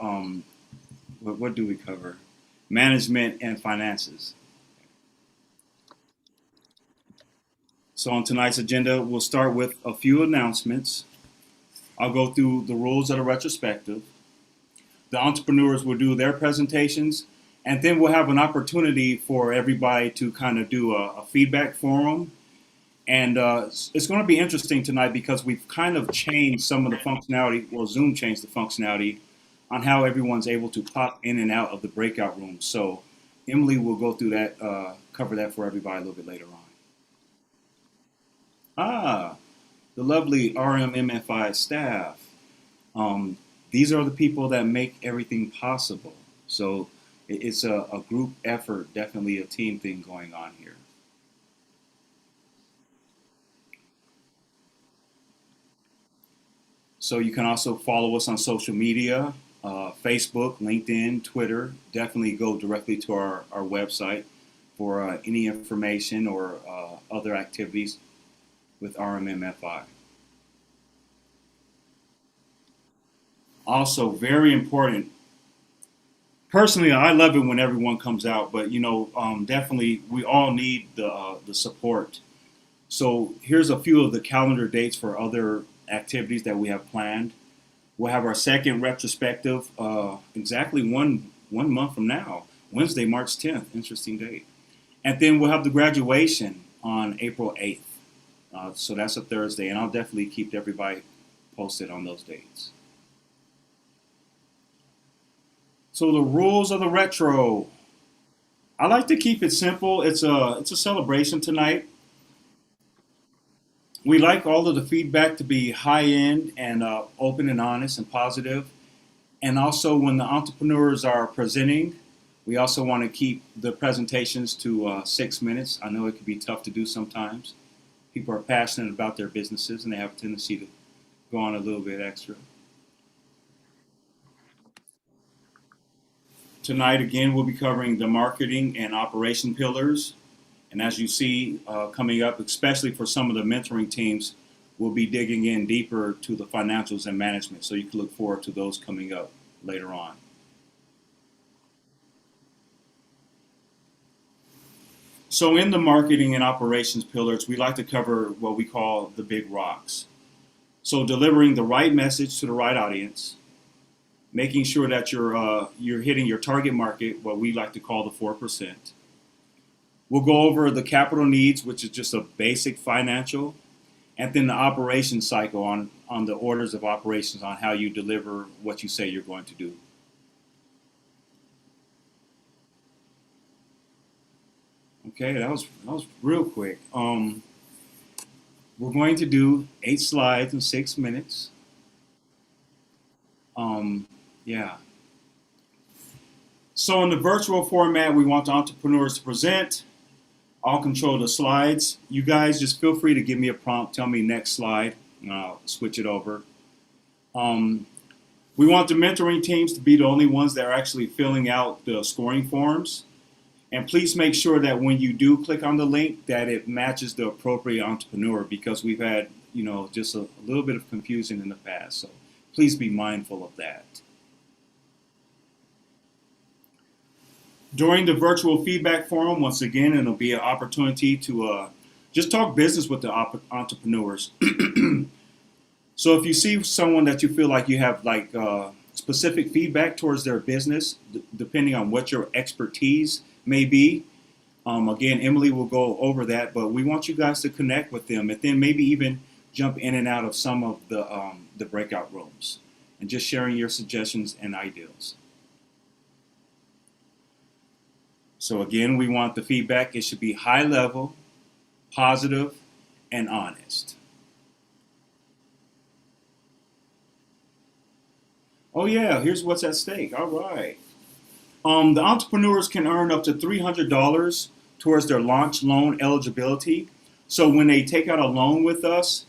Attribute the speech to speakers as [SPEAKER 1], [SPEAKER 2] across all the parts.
[SPEAKER 1] Um, what do we cover? Management and finances. So on tonight's agenda, we'll start with a few announcements. I'll go through the rules of the retrospective. The entrepreneurs will do their presentations, and then we'll have an opportunity for everybody to kind of do a feedback forum. And it's going to be interesting tonight because we've kind of changed some of the functionality. Well, Zoom changed the functionality on how everyone's able to pop in and out of the breakout rooms. So Emily will go through that, cover that for everybody a little bit later on. Ah, the lovely RMMFI staff. Um, these are the people that make everything possible. So it's a group effort, definitely a team thing going on here. So you can also follow us on social media, Facebook, LinkedIn, Twitter. Definitely go directly to our website for any information or other activities with RMMFI. Also, very important. Personally, I love it when everyone comes out, but definitely we all need the support. So here's a few of the calendar dates for other activities that we have planned. We'll have our second retrospective exactly one month from now, Wednesday, March 10th. Interesting date. And then we'll have the graduation on April 8th. So that's a Thursday, and I'll definitely keep everybody posted on those dates. So the rules of the retro. I like to keep it simple. It's a celebration tonight. We like all of the feedback to be high end and open and honest and positive. And also, when the entrepreneurs are presenting, we also want to keep the presentations to 6 minutes. I know it can be tough to do sometimes. People are passionate about their businesses and they have a tendency to go on a little bit extra. Tonight, again, we'll be covering the marketing and operation pillars. And as you see coming up, especially for some of the mentoring teams, we'll be digging in deeper to the financials and management. So you can look forward to those coming up later on. So in the marketing and operations pillars, we like to cover what we call the big rocks. So delivering the right message to the right audience, making sure that you're hitting your target market, what we like to call the 4%. We'll go over the capital needs, which is just a basic financial, and then the operation cycle on the orders of operations on how you deliver what you say you're going to do. Okay, that was real quick. We're going to do 8 slides in 6 minutes. Um, yeah. So in the virtual format, we want the entrepreneurs to present. I'll control the slides. You guys just feel free to give me a prompt. Tell me next slide, and I'll switch it over. Um, we want the mentoring teams to be the only ones that are actually filling out the scoring forms. And please make sure that when you do click on the link, that it matches the appropriate entrepreneur because we've had, just a little bit of confusion in the past. So please be mindful of that. During the virtual feedback forum, once again, it'll be an opportunity to just talk business with the entrepreneurs. So if you see someone that you feel like you have like specific feedback towards their business, depending on what your expertise may be, again, Emily will go over that, but we want you guys to connect with them and then maybe even jump in and out of some of the breakout rooms and just sharing your suggestions and ideas. So again, we want the feedback. It should be high level, positive, and honest. Oh yeah, here's what's at stake. All right. The entrepreneurs can earn up to $300 towards their launch loan eligibility. So when they take out a loan with us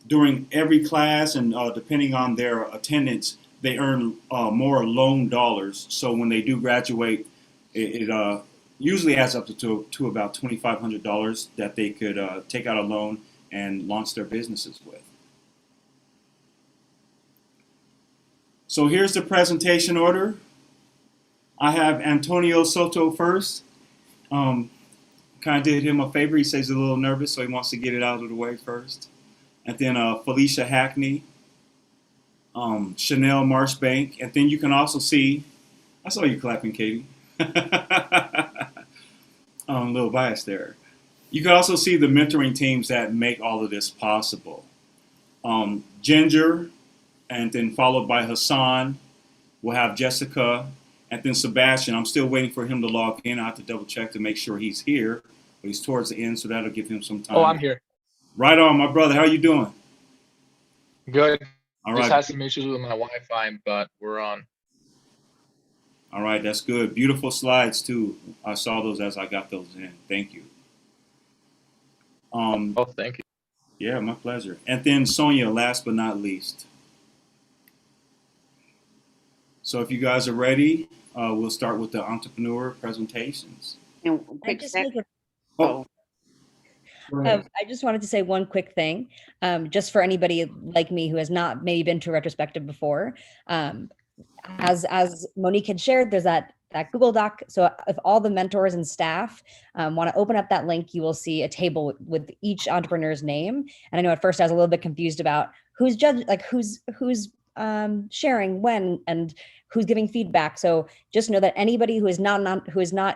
[SPEAKER 1] during every class and depending on their attendance, they earn more loan dollars. So when they do graduate, it usually adds up to about $2,500 that they could take out a loan and launch their businesses with. So here's the presentation order. I have Antonio Soto first. Um, kind of did him a favor. He says he's a little nervous, so he wants to get it out of the way first. And then Felicia Hackney, Chanel Marshbank, and then you can also see. I saw you clapping, Katie. A little bias there. You can also see the mentoring teams that make all of this possible. Ginger, and then followed by Hassan. We'll have Jessica, and then Sebastian. I'm still waiting for him to log in. I have to double check to make sure he's here. But he's towards the end, so that'll give him some time.
[SPEAKER 2] Oh, I'm here.
[SPEAKER 1] Right on, my brother. How are you doing?
[SPEAKER 2] Good.
[SPEAKER 1] All
[SPEAKER 2] Just
[SPEAKER 1] right.
[SPEAKER 2] had some issues with my Wi-Fi, but we're on.
[SPEAKER 1] All right, that's good. Beautiful slides too. I saw those as I got those in. Thank you.
[SPEAKER 2] Oh, thank you.
[SPEAKER 1] Yeah, my pleasure. And then Sonia, last but not least. So if you guys are ready, we'll start with the entrepreneur presentations.
[SPEAKER 3] And quick second.
[SPEAKER 1] Oh,
[SPEAKER 4] I just wanted to say one quick thing, just for anybody like me who has not maybe been to a retrospective before. As Monique had shared, there's that Google Doc. So if all the mentors and staff want to open up that link, you will see a table with each entrepreneur's name. And I know at first I was a little bit confused about who's who's sharing when and who's giving feedback. So just know that anybody who is not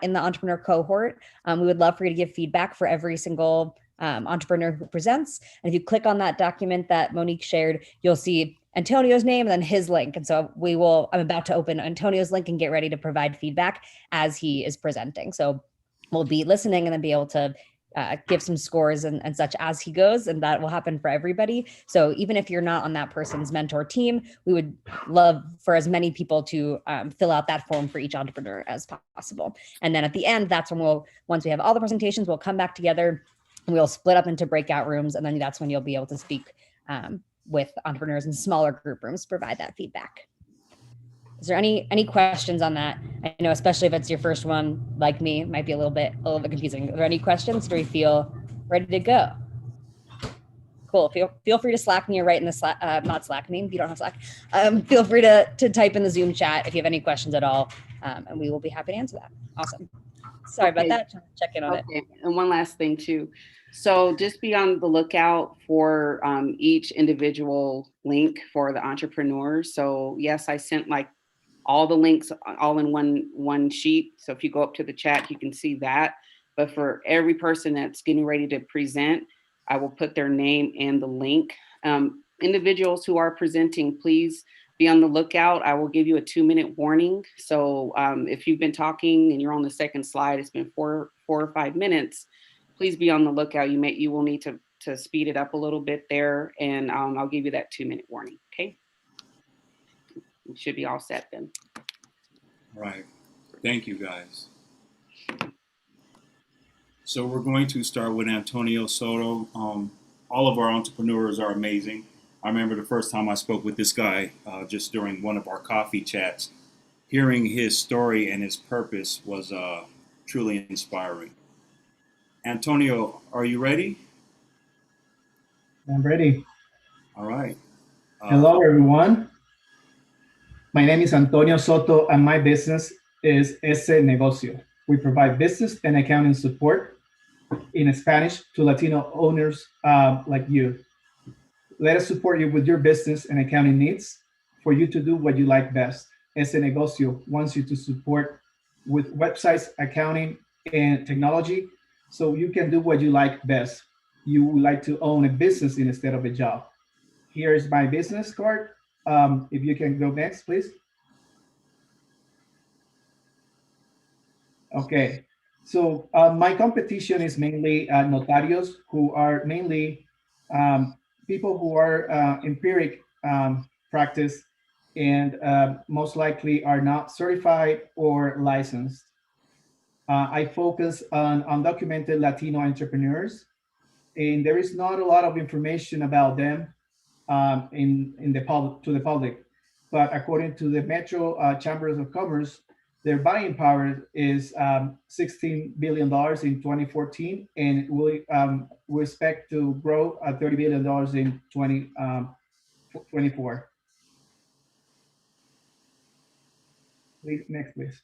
[SPEAKER 4] in the entrepreneur cohort, we would love for you to give feedback for every single entrepreneur who presents. And if you click on that document that Monique shared, you'll see Antonio's name and then his link. And so I'm about to open Antonio's link and get ready to provide feedback as he is presenting. So we'll be listening and then be able to give some scores and such as he goes, and that will happen for everybody. So even if you're not on that person's mentor team, we would love for as many people to fill out that form for each entrepreneur as possible. And then at the end, that's when once we have all the presentations, we'll come back together and we'll split up into breakout rooms. And then that's when you'll be able to speak with entrepreneurs in smaller group rooms, provide that feedback. Is there any questions on that? I know, especially if it's your first one, like me, it might be a little bit confusing. Are there any questions? Do we feel ready to go? Cool. Feel free to Slack me or write in the Slack, not Slack me if you don't have Slack. Feel free to type in the Zoom chat if you have any questions at all, and we will be happy to answer that. Awesome. Sorry about that. Check in on it.
[SPEAKER 3] And one last thing too. So just be on the lookout for each individual link for the entrepreneurs. So yes, I sent like all the links all in one sheet. So if you go up to the chat, you can see that. But for every person that's getting ready to present, I will put their name and the link. Individuals who are presenting, please be on the lookout. I will give you a 2-minute warning. So if you've been talking and you're on the second slide, it's been four or 5 minutes, please be on the lookout. You will need to speed it up a little bit there, and I'll give you that 2-minute warning, okay? You should be all set then.
[SPEAKER 1] all right. Thank you, guys. So we're going to start with Antonio Soto. All of our entrepreneurs are amazing. I remember the first time I spoke with this guy just during one of our coffee chats. Hearing his story and his purpose was truly inspiring. Antonio, are you ready?
[SPEAKER 5] I'm ready.
[SPEAKER 1] All right.
[SPEAKER 5] Hello, everyone. My name is Antonio Soto, and my business is Ese Negocio. We provide business and accounting support in Spanish to Latino owners like you. Let us support you with your business and accounting needs for you to do what you like best. Ese Negocio wants you to support with websites, accounting, and technology so you can do what you like best. You would like to own a business instead of a job. Here's my business card. If you can go next, please. Okay, so my competition is mainly notarios, who are mainly people who are empiric practice and most likely are not certified or licensed. I focus on undocumented Latino entrepreneurs, and there is not a lot of information about them in the public to the public. But according to the Metro Chambers of Commerce, their buying power is $16 billion in 2014, and we expect to grow at $30 billion in 2024. Next, please.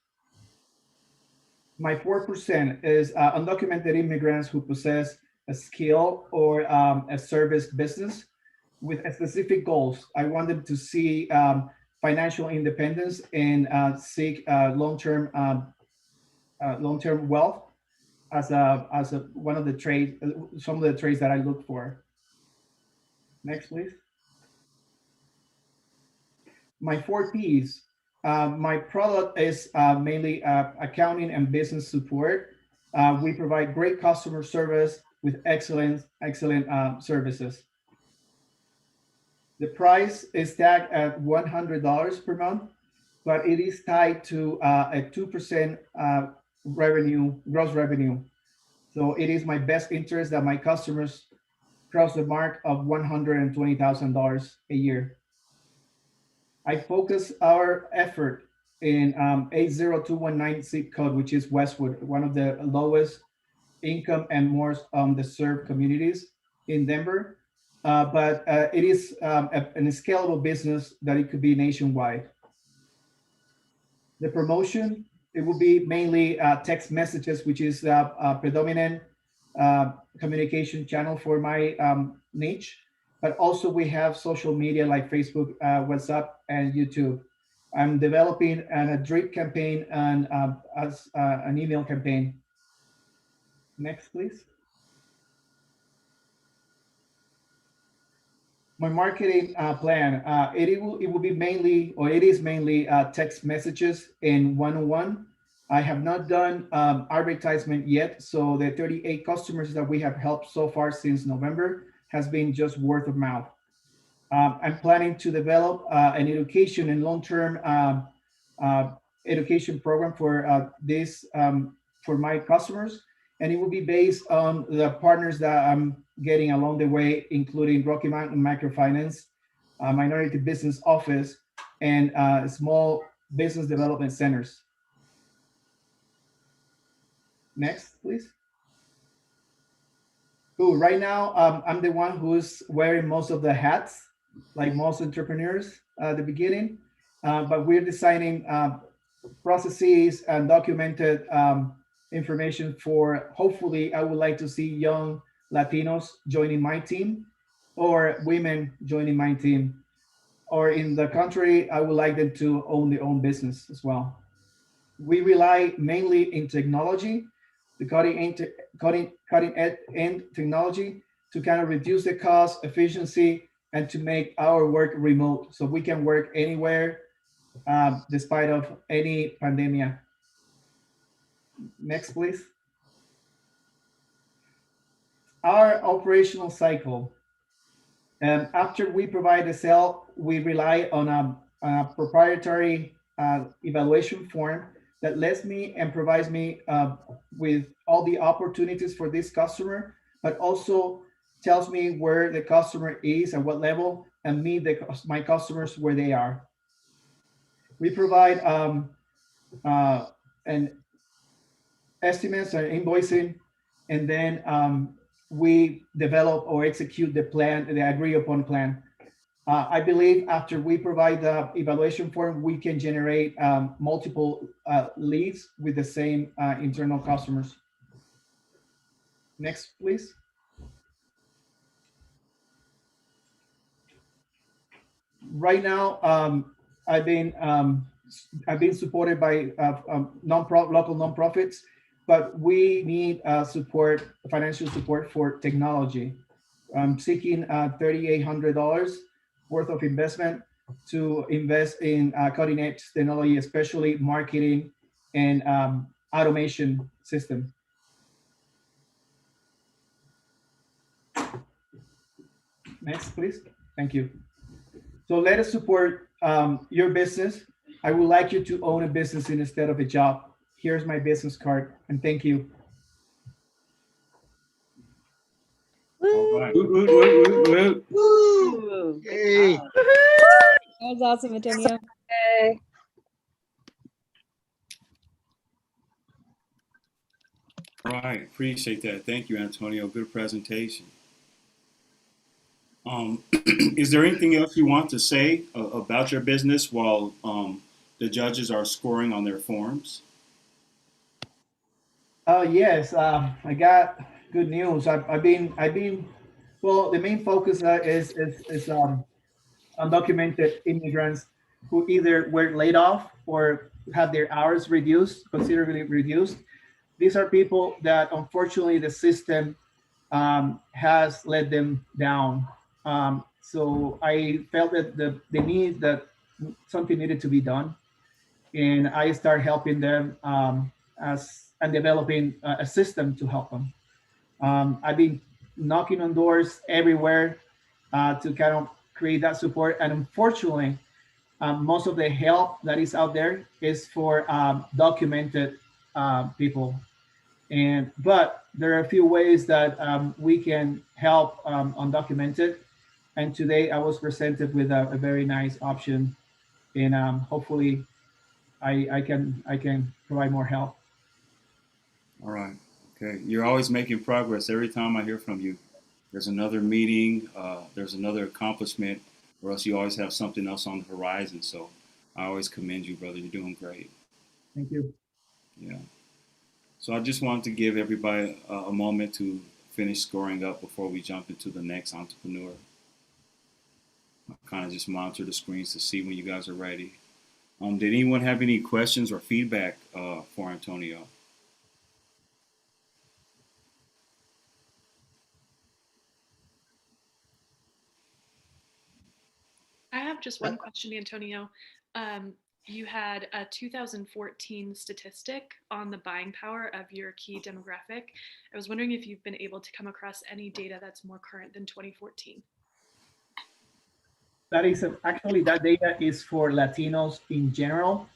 [SPEAKER 5] My 4% is undocumented immigrants who possess a skill or a service business with specific goals. I want them to see financial independence and seek long-term wealth as one of the trade, some of the trades that I look for. Next, please. My 4 Ps. My product is mainly accounting and business support. We provide great customer service with excellent services. The price is tagged at $100 per month, but it is tied to a 2% gross revenue. So it is my best interest that my customers cross the mark of $120,000 a year. I focus our effort in 80219 zip code, which is Westwood, one of the lowest income and most underserved communities in Denver. But it is a scalable business that it could be nationwide. The promotion, it will be mainly text messages, which is a predominant communication channel for my niche. But also we have social media like Facebook, WhatsApp, and YouTube. I'm developing a drip campaign and as an email campaign. Next, please. My marketing plan, it will be mainly, or it is mainly text messages in one-on-one. I have not done advertisement yet, so the 38 customers that we have helped so far since November has been just word of mouth. I'm planning to develop an education and long-term education program for this for my customers, and it will be based on the partners that I'm getting along the way, including Rocky Mountain Microfinance, Minority Business Office, and small business development centers. Next, please. Ooh, right now, I'm the one who's wearing most of the hats, like most entrepreneurs at the beginning, but we're designing processes and documented information for, hopefully, I would like to see young Latinos joining my team or women joining my team. Or in the country, I would like them to own their own business as well. We rely mainly in technology, the cutting edge technology to kind of reduce the cost, efficiency, and to make our work remote so we can work anywhere despite of any pandemic. Next, please. Our operational cycle. After we provide the sale, we rely on a proprietary evaluation form that lets me and provides me with all the opportunities for this customer, but also tells me where the customer is at what level and meet my customers where they are. We provide an estimates and invoicing, and then we develop or execute the plan, the agreed upon plan. I believe after we provide the evaluation form, we can generate multiple leads with the same internal customers. Next, please. Right now, I've been supported by local nonprofits, but we need financial support for technology. I'm seeking $3,800 worth of investment to invest in cutting edge technology, especially marketing and automation system. Next, please. Thank you. So let us support your business. I would like you to own a business instead of a job. Here's my business card, and thank you.
[SPEAKER 1] All right.
[SPEAKER 3] Ooh,
[SPEAKER 2] Yay.
[SPEAKER 3] wow.
[SPEAKER 4] That was awesome, Antonio.
[SPEAKER 1] All right, appreciate that. Thank you, Antonio. Good presentation. Is there anything else you want to say about your business while the judges are scoring on their forms?
[SPEAKER 5] Yes, I got good news. Well, the main focus is undocumented immigrants who either were laid off or had their hours reduced, considerably reduced. These are people that unfortunately the system has let them down. So I felt that the need that something needed to be done, and I start helping them as and developing a system to help them. I've been knocking on doors everywhere to kind of create that support, and unfortunately, most of the help that is out there is for documented people. But there are a few ways that we can help undocumented. And today I was presented with a very nice option, and hopefully I can provide more help.
[SPEAKER 1] All right. Okay. You're always making progress. Every time I hear from you, there's another meeting, there's another accomplishment, or else you always have something else on the horizon. So I always commend you, brother. You're doing great.
[SPEAKER 5] Thank you.
[SPEAKER 1] Yeah. So I just wanted to give everybody a moment to finish scoring up before we jump into the next entrepreneur. I kind of just monitor the screens to see when you guys are ready. Did anyone have any questions or feedback for Antonio?
[SPEAKER 6] I have just one question, Antonio. You had a 2014 statistic on the buying power of your key demographic. I was wondering if you've been able to come across any data that's more current than 2014.
[SPEAKER 5] That is actually that data is for Latinos in general.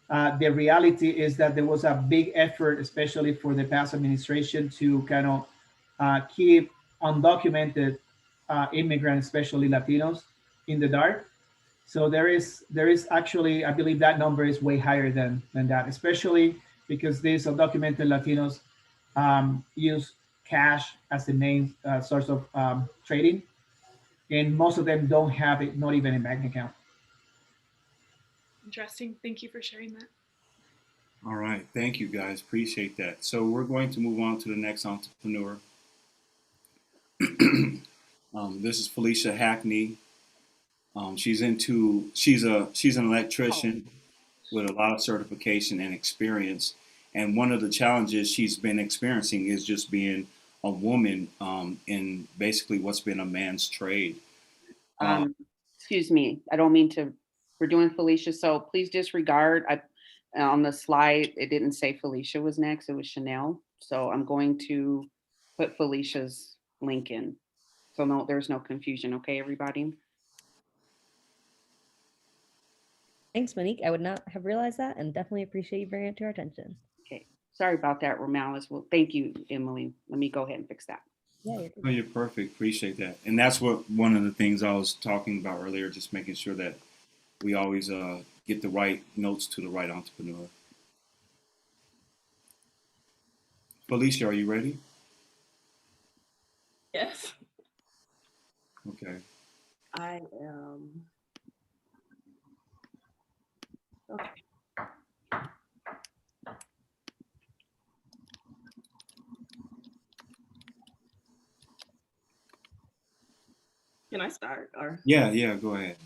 [SPEAKER 5] The reality is that there was a big effort, especially for the past administration, to kind of keep undocumented immigrants, especially Latinos, in the dark. So there is actually, I believe that number is way higher than that, especially because these undocumented Latinos use cash as the main source of trading, and most of them don't have it, not even a bank account.
[SPEAKER 6] Interesting. Thank you for sharing that.
[SPEAKER 1] All right. Thank you, guys. Appreciate that. So we're going to move on to the next entrepreneur. This is Felicia Hackney. She's an electrician with a lot of certification and experience. And one of the challenges she's been experiencing is just being a woman in basically what's been a man's trade.
[SPEAKER 3] Excuse me, I don't mean to, we're doing Felicia, so please disregard. On the slide, it didn't say Felicia was next, it was Chanel. So I'm going to put Felicia's link in. So no, there's no confusion, okay, everybody?
[SPEAKER 4] Thanks, Monique. I would not have realized that, and definitely appreciate you bringing it to our attention.
[SPEAKER 3] Okay, sorry about that, Romales. Well, thank you, Emily. Let me go ahead and fix that.
[SPEAKER 4] Yeah, you're good.
[SPEAKER 1] Oh, you're perfect. Appreciate that. And that's what one of the things I was talking about earlier, just making sure that we always get the right notes to the right entrepreneur. Felicia, are you ready?
[SPEAKER 7] Yes,
[SPEAKER 1] Okay.
[SPEAKER 7] I am. Okay. Can I start? Or
[SPEAKER 1] Yeah, go ahead.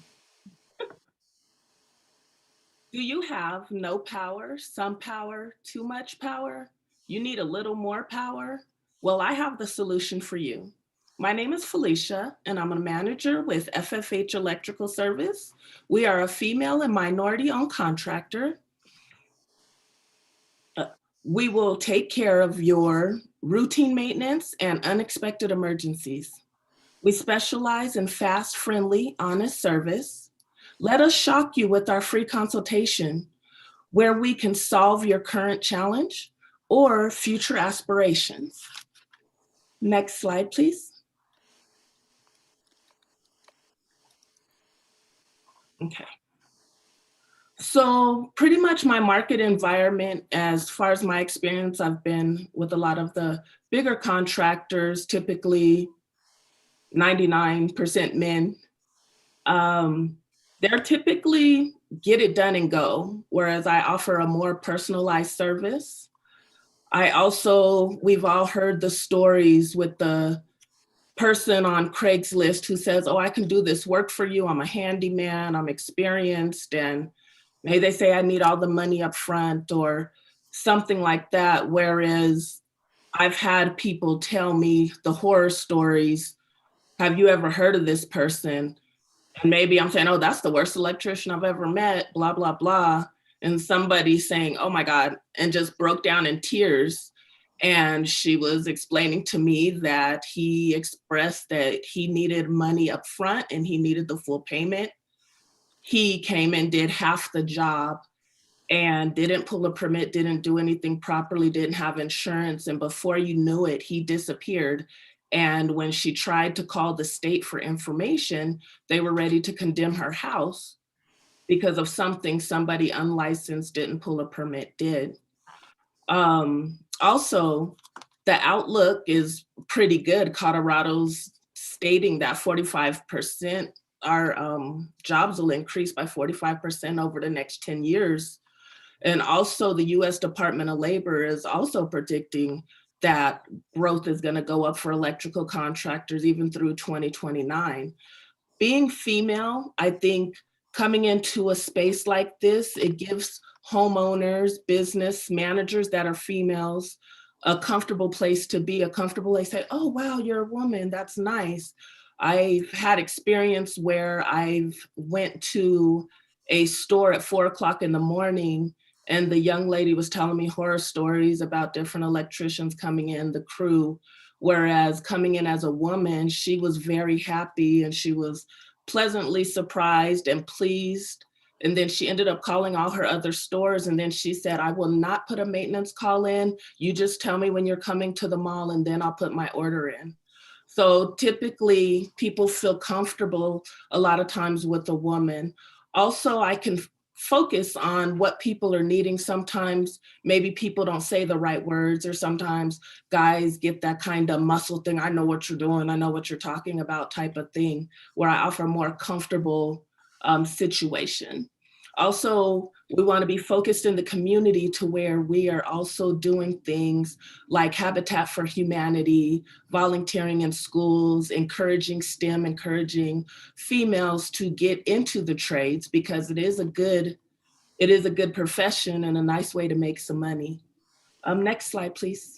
[SPEAKER 7] do you have no power, some power, too much power? You need a little more power? Well, I have the solution for you. My name is Felicia, and I'm a manager with FFH Electrical Service. We are a female and minority-owned contractor. We will take care of your routine maintenance and unexpected emergencies. We specialize in fast, friendly, honest service. Let us shock you with our free consultation where we can solve your current challenge or future aspirations. Next slide, please. Okay. So pretty much my market environment, as far as my experience, I've been with a lot of the bigger contractors, typically 99% men. They're typically get it done and go, whereas I offer a more personalized service. We've all heard the stories with the person on Craigslist who says, oh, I can do this work for you. I'm a handyman, I'm experienced. And maybe they say I need all the money up front or something like that. Whereas I've had people tell me the horror stories. Have you ever heard of this person? And maybe I'm saying, oh, that's the worst electrician I've ever met, blah, blah, blah. And somebody saying, oh my God, and just broke down in tears. And she was explaining to me that he expressed that he needed money up front and he needed the full payment. He came and did half the job and didn't pull a permit, didn't do anything properly, didn't have insurance. And before you knew it, he disappeared. And when she tried to call the state for information, they were ready to condemn her house because of something somebody unlicensed didn't pull a permit did. Also, the outlook is pretty good. Colorado's stating that 45%, our jobs will increase by 45% over the next 10 years. And also the US Department of Labor is also predicting that growth is going to go up for electrical contractors even through 2029. Being female, I think coming into a space like this, it gives homeowners, business managers that are females, a comfortable place to be, a comfortable place to say, oh, wow, you're a woman, that's nice. I've had experience where I've went to a store at 4 o'clock in the morning and the young lady was telling me horror stories about different electricians coming in, the crew, whereas coming in as a woman, she was very happy and she was pleasantly surprised and pleased. And then she ended up calling all her other stores. And then she said, I will not put a maintenance call in. You just tell me when you're coming to the mall and then I'll put my order in. So typically people feel comfortable a lot of times with a woman. Also, I can focus on what people are needing. Sometimes maybe people don't say the right words, or sometimes guys get that kind of muscle thing. I know what you're doing. I know what you're talking about type of thing, where I offer a more comfortable situation. Also, we want to be focused in the community to where we are also doing things like Habitat for Humanity, volunteering in schools, encouraging STEM, encouraging females to get into the trades because it is a good profession and a nice way to make some money. Next slide, please.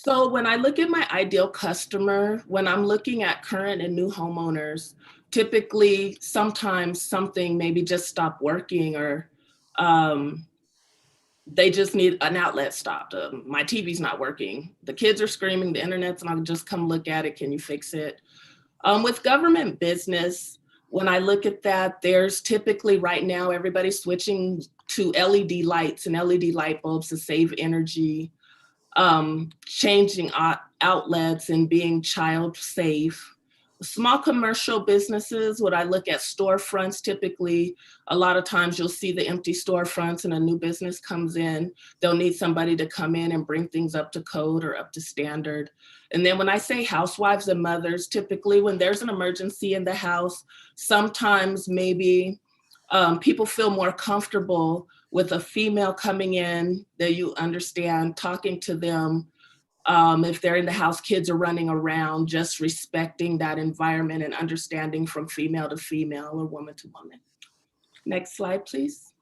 [SPEAKER 7] So when I look at my ideal customer, when I'm looking at current and new homeowners, typically sometimes something maybe just stopped working or they just need an outlet stopped. My TV's not working. The kids are screaming, the internet's not, just come look at it. Can you fix it? With government business, when I look at that, there's typically right now, everybody's switching to LED lights and LED light bulbs to save energy. Changing outlets and being child safe. Small commercial businesses, when I look at storefronts, typically a lot of times you'll see the empty storefronts and a new business comes in, they'll need somebody to come in and bring things up to code or up to standard. And then when I say housewives and mothers, typically when there's an emergency in the house, sometimes maybe people feel more comfortable with a female coming in that you understand, talking to them. If they're in the house, kids are running around, just respecting that environment and understanding from female to female or woman to woman. Next slide, please.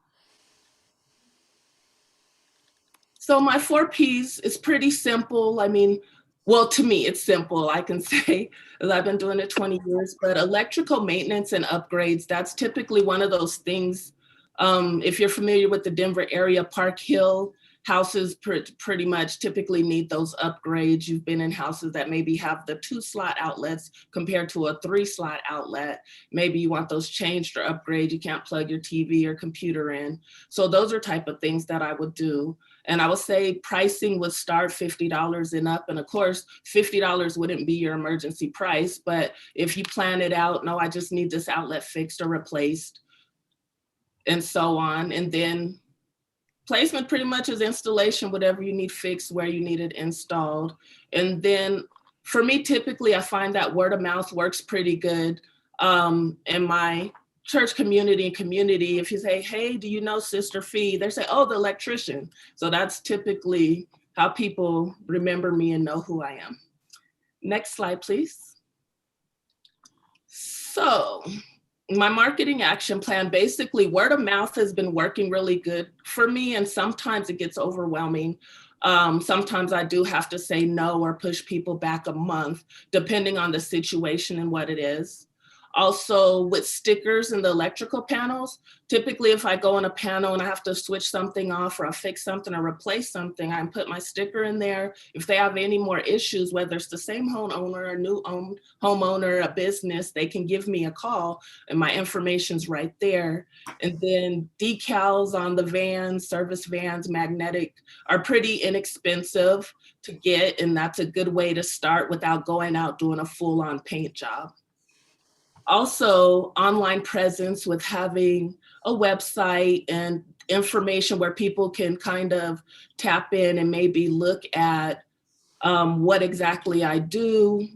[SPEAKER 7] So my 4 Ps is pretty simple. I mean, well, to me, it's simple, I can say, as I've been doing it 20 years, but electrical maintenance and upgrades, that's typically one of those things. If you're familiar with the Denver area, Park Hill, houses pretty much typically need those upgrades. You've been in houses that maybe have the 2-slot outlets compared to a 3-slot outlet. Maybe you want those changed or upgraded. You can't plug your TV or computer in. So those are type of things that I would do. And I would say pricing would start $50 and up. And of course, $50 wouldn't be your emergency price, but if you plan it out, no, I just need this outlet fixed or replaced and so on. And then placement pretty much is installation, whatever you need fixed, where you need it installed. And then For me, typically, I find that word of mouth works pretty good. In my church community, if you say, hey, do you know Sister Fee? They say, oh, the electrician. So that's typically how people remember me and know who I am. Next slide, please. So my marketing action plan, basically word of mouth has been working really good for me, and sometimes it gets overwhelming. Sometimes I do have to say no or push people back a month, depending on the situation and what it is. Also with stickers and the electrical panels, typically if I go in a panel and I have to switch something off or I fix something or replace something, I can put my sticker in there. If they have any more issues, whether it's the same homeowner, a new homeowner, a business, they can give me a call and my information's right there. And then decals on the vans, service vans, magnetic, are pretty inexpensive to get, and that's a good way to start without going out doing a full-on paint job. Also, online presence with having a website and information where people can kind of tap in and maybe look at what exactly I do,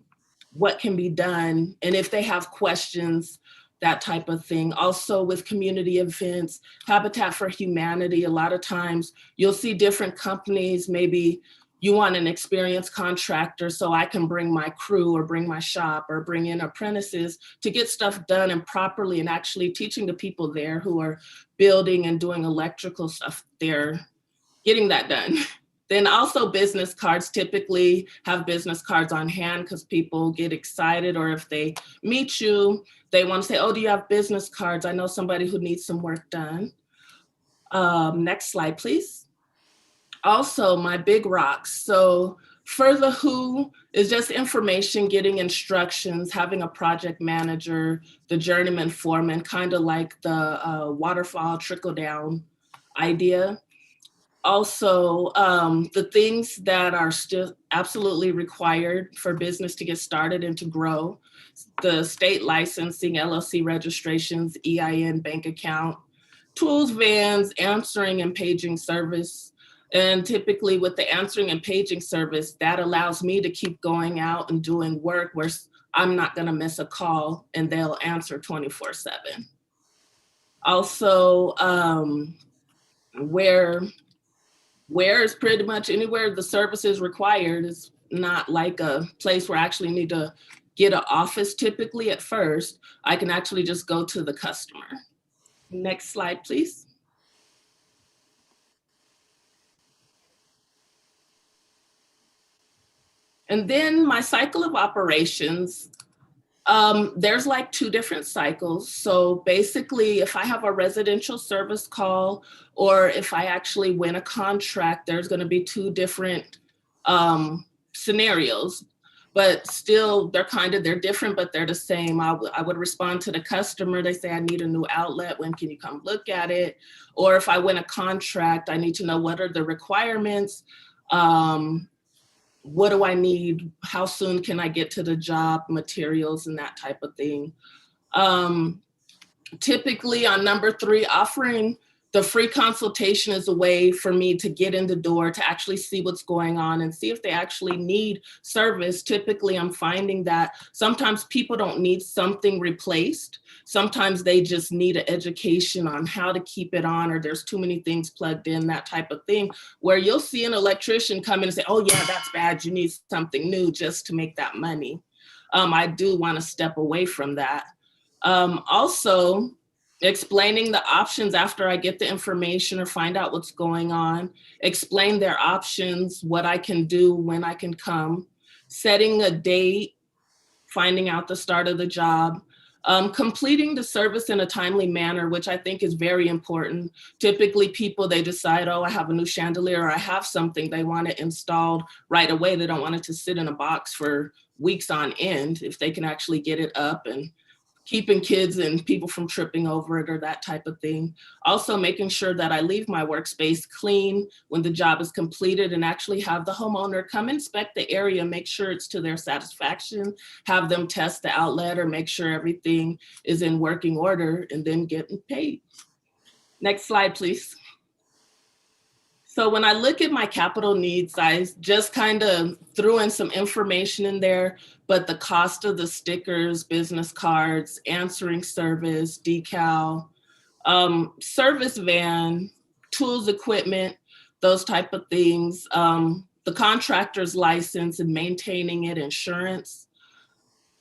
[SPEAKER 7] what can be done, and if they have questions, that type of thing. Also with community events, Habitat for Humanity, a lot of times you'll see different companies, maybe you want an experienced contractor, so I can bring my crew or bring my shop or bring in apprentices to get stuff done and properly, and actually teaching the people there who are building and doing electrical stuff, they're getting that done. Then also business cards, typically have business cards on hand because people get excited, or if they meet you, they want to say, oh, do you have business cards? I know somebody who needs some work done. Next slide, please. Also, my big rocks. So for the who is just information, getting instructions, having a project manager, the journeyman foreman, kind of like the waterfall trickle down idea. Also, the things that are still absolutely required for business to get started and to grow, the state licensing, LLC registrations, EIN, bank account, tools, vans, answering and paging service. And typically with the answering and paging service, that allows me to keep going out and doing work where I'm not gonna miss a call and they'll answer 24/7. Also, where is pretty much anywhere the service is required. It's not like a place where I actually need to get an office typically at first. I can actually just go to the customer. Next slide, please. And then my cycle of operations, there's like 2 different cycles. So basically, if I have a residential service call, or if I actually win a contract, there's gonna be 2 different scenarios, but still they're different, but they're the same. I would respond to the customer. They say, I need a new outlet. When can you come look at it? Or if I win a contract, I need to know what are the requirements. What do I need? How soon can I get to the job, materials, and that type of thing. Typically on number 3, offering the free consultation is a way for me to get in the door to actually see what's going on and see if they actually need service. Typically, I'm finding that sometimes people don't need something replaced. Sometimes they just need an education on how to keep it on, or there's too many things plugged in, that type of thing, where you'll see an electrician come in and say, oh yeah, that's bad, you need something new just to make that money. I do want to step away from that. Also, explaining the options after I get the information or find out what's going on, explain their options, what I can do, when I can come, setting a date, finding out the start of the job, completing the service in a timely manner, which I think is very important. Typically people, they decide, oh, I have a new chandelier, or I have something, they want it installed right away. They don't want it to sit in a box for weeks on end. If they can actually get it up and keeping kids and people from tripping over it or that type of thing. Also making sure that I leave my workspace clean when the job is completed, and actually have the homeowner come inspect the area, make sure it's to their satisfaction, have them test the outlet or make sure everything is in working order, and then getting paid. Next slide, please. So when I look at my capital needs, I just kind of threw in some information in there, but the cost of the stickers, business cards, answering service, decal, service van, tools, equipment, those type of things, the contractor's license and maintaining it, insurance,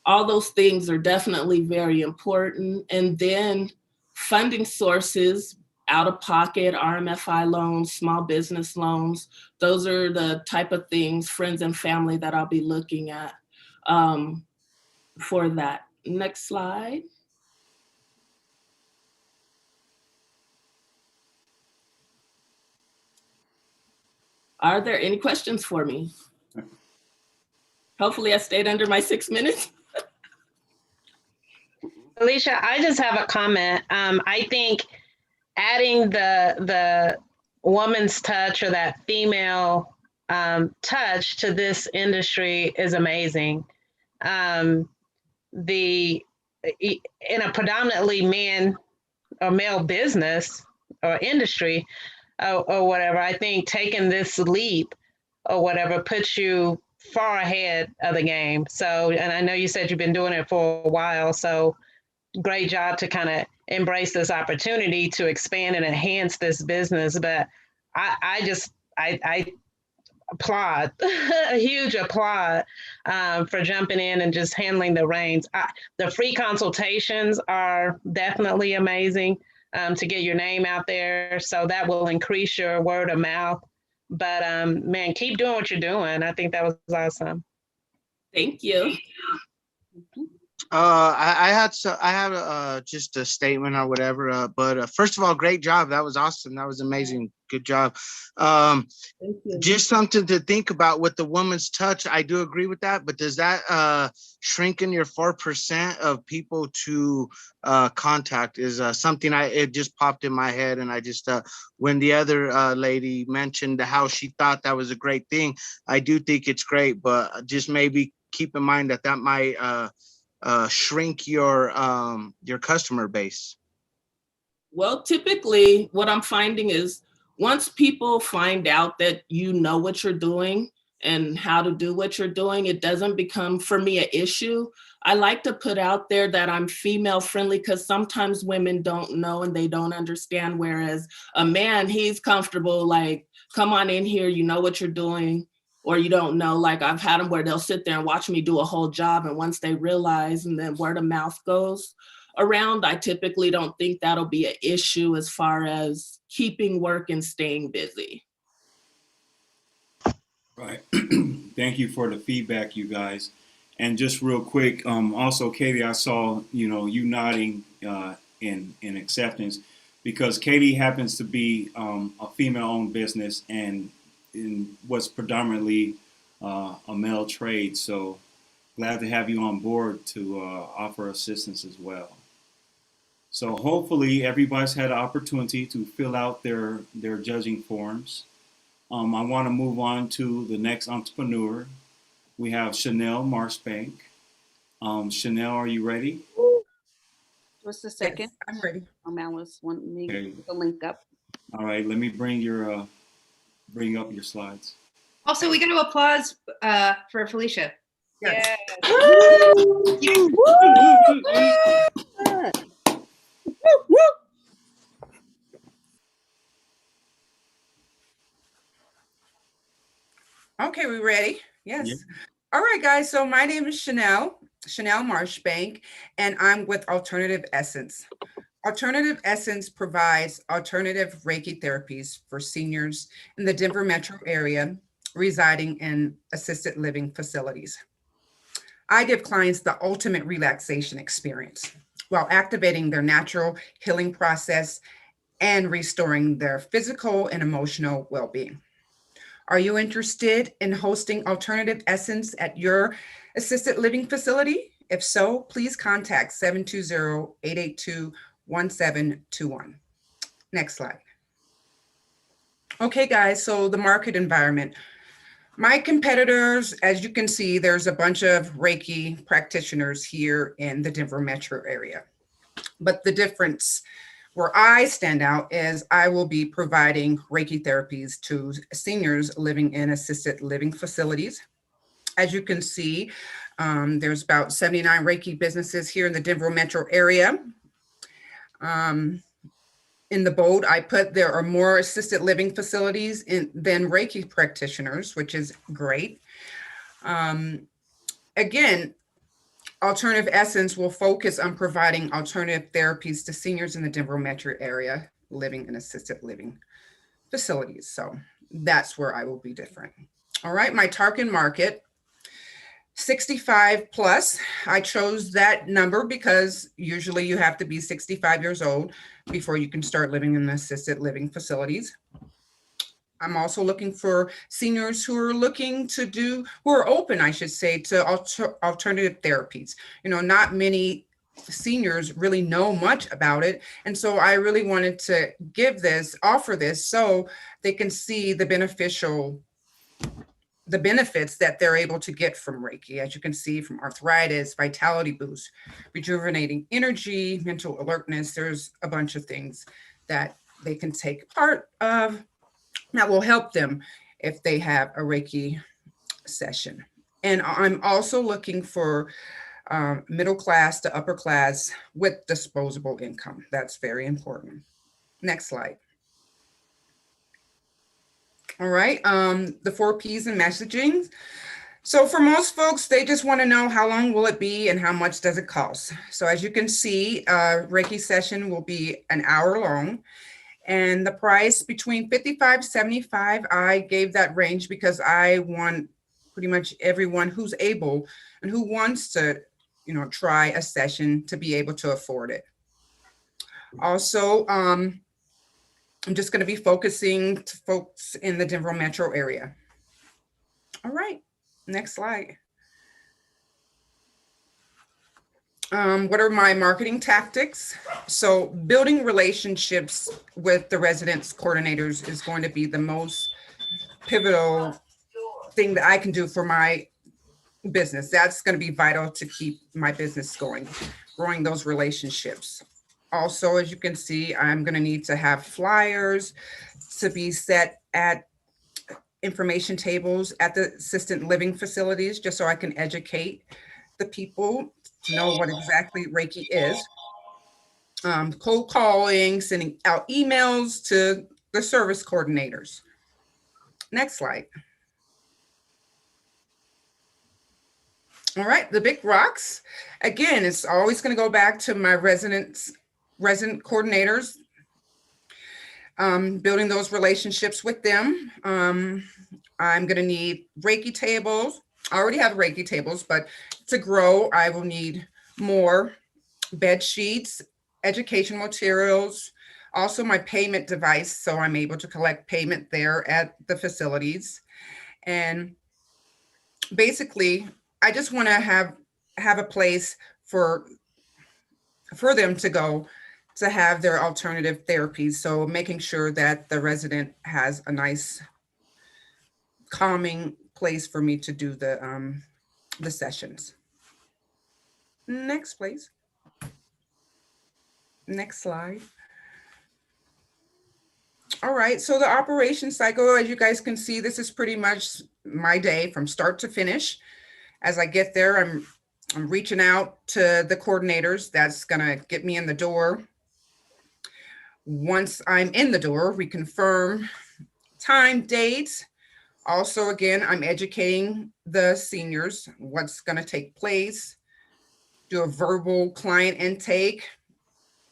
[SPEAKER 7] all those things are definitely very important. And then funding sources, out of pocket, RMFI loans, small business loans, those are the type of things, friends and family, that I'll be looking at for that. Next slide. Are there any questions for me? Hopefully I stayed under my 6 minutes.
[SPEAKER 8] Alicia, I just have a comment. I think adding the woman's touch or that female touch to this industry is amazing. In a predominantly man or male business or industry or whatever, I think taking this leap or whatever puts you far ahead of the game. So, and I know you said you've been doing it for a while, so great job to kind of embrace this opportunity to expand and enhance this business. But I applaud, a huge applaud for jumping in and just handling the reins. The free consultations are definitely amazing to get your name out there. So that will increase your word of mouth. But man, keep doing what you're doing. I think that was awesome.
[SPEAKER 7] Thank you.
[SPEAKER 9] I had just a statement or whatever. But first of all, great job. That was awesome. That was amazing. Good job.
[SPEAKER 7] Thank you.
[SPEAKER 9] Just something to think about with the woman's touch. I do agree with that. But does that shrink in your 4% of people to contact? Is something it just popped in my head, and I just when the other lady mentioned how she thought that was a great thing, I do think it's great. But just maybe keep in mind that might shrink your customer base.
[SPEAKER 7] Well, typically what I'm finding is once people find out that you know what you're doing and how to do what you're doing, it doesn't become, for me, an issue. I like to put out there that I'm female friendly because sometimes women don't know and they don't understand. Whereas a man, he's comfortable, like, come on in here, you know what you're doing. Or you don't know, like I've had them where they'll sit there and watch me do a whole job. And once they realize, and then word of mouth goes around, I typically don't think that'll be an issue as far as keeping work and staying busy.
[SPEAKER 1] Right. Thank you for the feedback, you guys. And just real quick, also, Katie, I saw, you nodding in acceptance, because Katie happens to be a female-owned business and in what's predominantly a male trade. So glad to have you on board to offer assistance as well. So hopefully everybody's had an opportunity to fill out their judging forms. I want to move on to the next entrepreneur. We have Chanel Marshbank. Chanel, are you ready?
[SPEAKER 3] Just a second.
[SPEAKER 10] Yes, I'm ready.
[SPEAKER 3] Malice, want me
[SPEAKER 1] Okay.
[SPEAKER 3] to link up.
[SPEAKER 1] All right, let me bring up your slides.
[SPEAKER 10] Also, we got to applause for Felicia.
[SPEAKER 3] Yes.
[SPEAKER 10] Okay, we ready? Yes.
[SPEAKER 1] Yeah.
[SPEAKER 10] All right, guys. So my name is Chanel Marshbank, and I'm with Alternative Essence. Alternative Essence provides alternative Reiki therapies for seniors in the Denver metro area residing in assisted living facilities. I give clients the ultimate relaxation experience while activating their natural healing process and restoring their physical and emotional well-being. Are you interested in hosting Alternative Essence at your assisted living facility? If so, please contact 720-882-1721. Next slide. Okay, guys, so the market environment. My competitors, as you can see, there's a bunch of Reiki practitioners here in the Denver metro area. But the difference where I stand out is I will be providing Reiki therapies to seniors living in assisted living facilities. As you can see, there's about 79 Reiki businesses here in the Denver metro area. In the bold, I put there are more assisted living facilities than Reiki practitioners, which is great. Again, Alternative Essence will focus on providing alternative therapies to seniors in the Denver metro area living in assisted living facilities. So that's where I will be different. All right, my target market, 65 plus. I chose that number because usually you have to be 65 years old before you can start living in assisted living facilities. I'm also looking for seniors who are who are open, I should say, to alternative therapies. You know, not many seniors really know much about it. And so I really wanted to offer this so they can see the benefits that they're able to get from Reiki, as you can see, from arthritis, vitality boost, rejuvenating energy, mental alertness. There's a bunch of things that they can take part of that will help them if they have a Reiki session. And I'm also looking for middle class to upper class with disposable income. That's very important. Next slide. All right, the 4 Ps in messaging. So for most folks, they just want to know how long will it be and how much does it cost. So as you can see, a Reiki session will be an hour long. And the price between $55, $75, I gave that range because I want pretty much everyone who's able and who wants to, try a session to be able to afford it. Also, I'm just going to be focusing to folks in the Denver metro area. All right, next slide. What are my marketing tactics? So building relationships with the residents coordinators is going to be the most pivotal thing that I can do for my business. That's going to be vital to keep my business going, growing those relationships. Also, as you can see, I'm going to need to have flyers to be set at information tables at the assisted living facilities, just so I can educate the people to know what exactly Reiki is. Cold calling, sending out emails to the service coordinators. Next slide. All right, the big rocks. Again, it's always going to go back to my resident coordinators, building those relationships with them. I'm going to need Reiki tables. I already have Reiki tables, but to grow, I will need more bed sheets, educational materials, also my payment device, so I'm able to collect payment there at the facilities. And basically, I just want to have a place for them to go to have their alternative therapies. So making sure that the resident has a nice calming place for me to do the sessions. Next, please. Next slide. All right, so the operation cycle, as you guys can see, this is pretty much my day from start to finish. As I get there, I'm reaching out to the coordinators. That's gonna get me in the door. Once I'm in the door, we confirm time, dates. Also, again, I'm educating the seniors what's gonna take place, do a verbal client intake,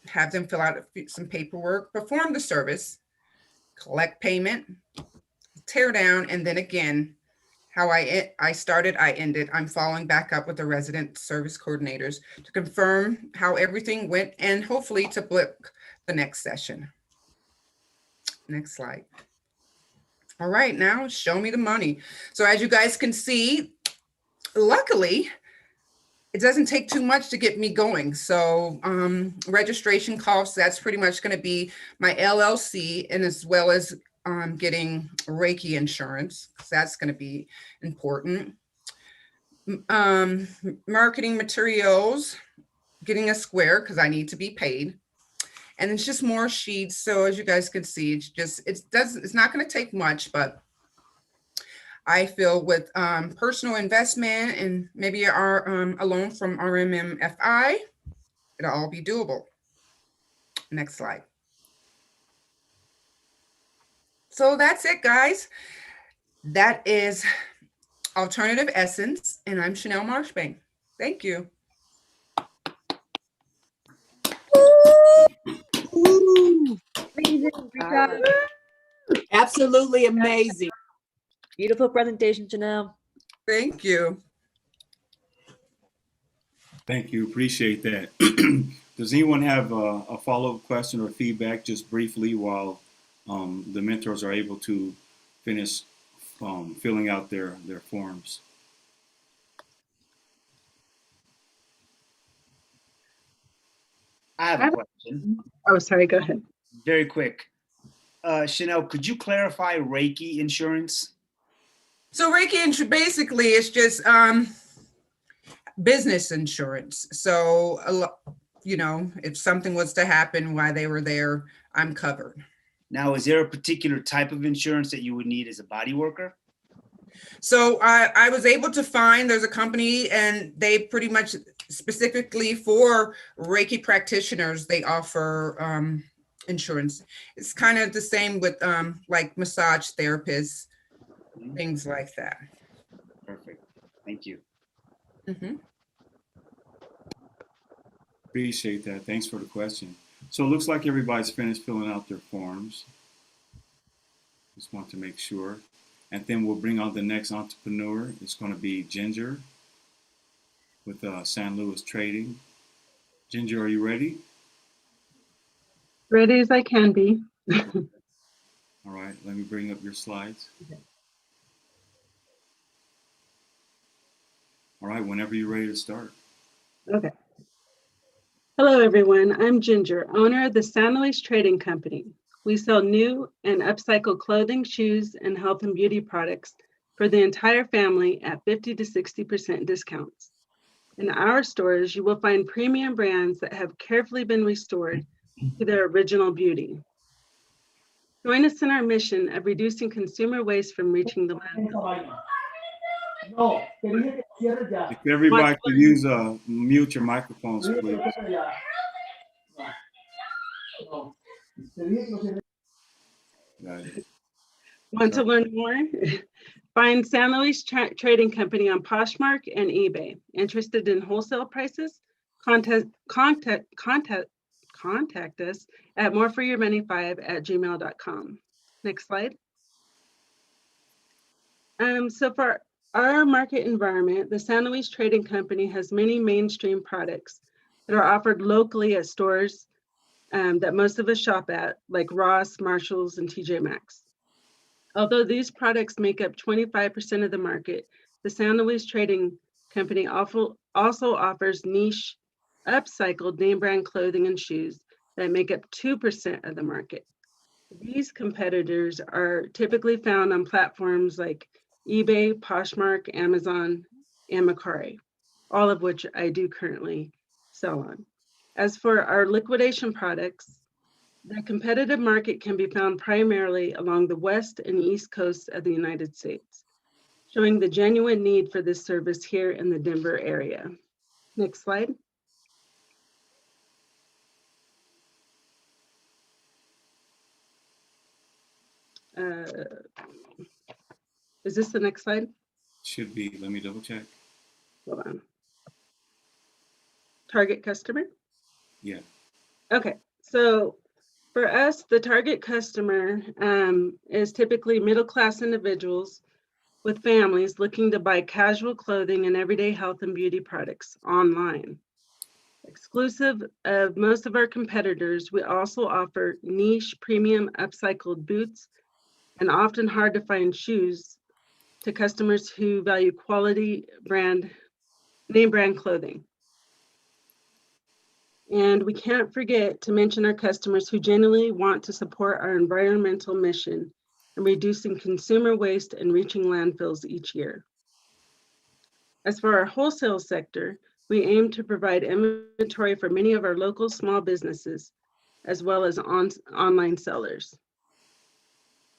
[SPEAKER 10] have them fill out some paperwork, perform the service, collect payment, tear down, and then again, how I started, I ended. I'm following back up with the resident service coordinators to confirm how everything went and hopefully to book the next session. Next slide. All right, now show me the money. So as you guys can see, luckily, it doesn't take too much to get me going. So registration costs, that's pretty much going to be my LLC, and as well as getting Reiki insurance, because that's going to be important. Marketing materials, getting a square because I need to be paid. And it's just more sheets. So as you guys can see, it's not going to take much, but I feel with personal investment and maybe a loan from RMMFI, it'll all be doable. Next slide. So that's it, guys. That is Alternative Essence, and I'm Chanel Marshbank. Thank you.
[SPEAKER 7] Ooh,
[SPEAKER 4] Amazing. Great job.
[SPEAKER 7] absolutely amazing.
[SPEAKER 4] Beautiful presentation, Janelle.
[SPEAKER 10] Thank you.
[SPEAKER 1] Thank you. Appreciate that. Does anyone have a follow-up question or feedback, just briefly, while the mentors are able to finish filling out their forms?
[SPEAKER 11] I have a question.
[SPEAKER 12] Oh, sorry, go ahead.
[SPEAKER 11] Very quick. Chanel, could you clarify Reiki insurance?
[SPEAKER 10] So Reiki basically is just business insurance. So, if something was to happen while they were there, I'm covered.
[SPEAKER 11] Now, is there a particular type of insurance that you would need as a body worker?
[SPEAKER 10] So I was able to find, there's a company and they pretty much specifically for Reiki practitioners, they offer insurance. It's kind of the same with like massage therapists, things like that.
[SPEAKER 11] Perfect. Thank you.
[SPEAKER 10] Mm-hmm.
[SPEAKER 1] Appreciate that. Thanks for the question. So it looks like everybody's finished filling out their forms. Just want to make sure. And then we'll bring on the next entrepreneur. It's going to be Ginger with San Luis Trading. Ginger, are you ready?
[SPEAKER 12] Ready as I can be.
[SPEAKER 1] All right, let me bring up your slides.
[SPEAKER 12] Okay.
[SPEAKER 1] All right, whenever you're ready to start.
[SPEAKER 12] Okay. Hello, everyone. I'm Ginger, owner of the San Luis Trading Company. We sell new and upcycled clothing, shoes, and health and beauty products for the entire family at 50 to 60% discounts. In our stores, you will find premium brands that have carefully been restored to their original beauty. Join us in our mission of reducing consumer waste from reaching the landfill.
[SPEAKER 1] If everybody could use mute your microphones, please. Got it.
[SPEAKER 12] Want to learn more? Find San Luis Trading Company on Poshmark and eBay. Interested in wholesale prices? Contact us at moreforyourmoney5@gmail.com. Next slide. So for our market environment, the San Luis Trading Company has many mainstream products that are offered locally at stores that most of us shop at, like Ross, Marshalls, and TJ Maxx. Although these products make up 25% of the market, the San Luis Trading Company also offers niche, upcycled name brand clothing and shoes that make up 2% of the market. These competitors are typically found on platforms like eBay, Poshmark, Amazon, and Mercari, all of which I do currently sell on. As for our liquidation products, the competitive market can be found primarily along the west and east coasts of the United States, showing the genuine need for this service here in the Denver area. Next slide. Is this the next slide?
[SPEAKER 1] Should be. Let me double check.
[SPEAKER 12] Hold on. Target customer?
[SPEAKER 1] Yeah.
[SPEAKER 12] Okay, so for us, the target customer is typically middle-class individuals with families looking to buy casual clothing and everyday health and beauty products online. Exclusive of most of our competitors, we also offer niche premium upcycled boots and often hard to find shoes to customers who value quality name brand clothing. And we can't forget to mention our customers who genuinely want to support our environmental mission in reducing consumer waste and reaching landfills each year. As for our wholesale sector, we aim to provide inventory for many of our local small businesses, as well as online sellers.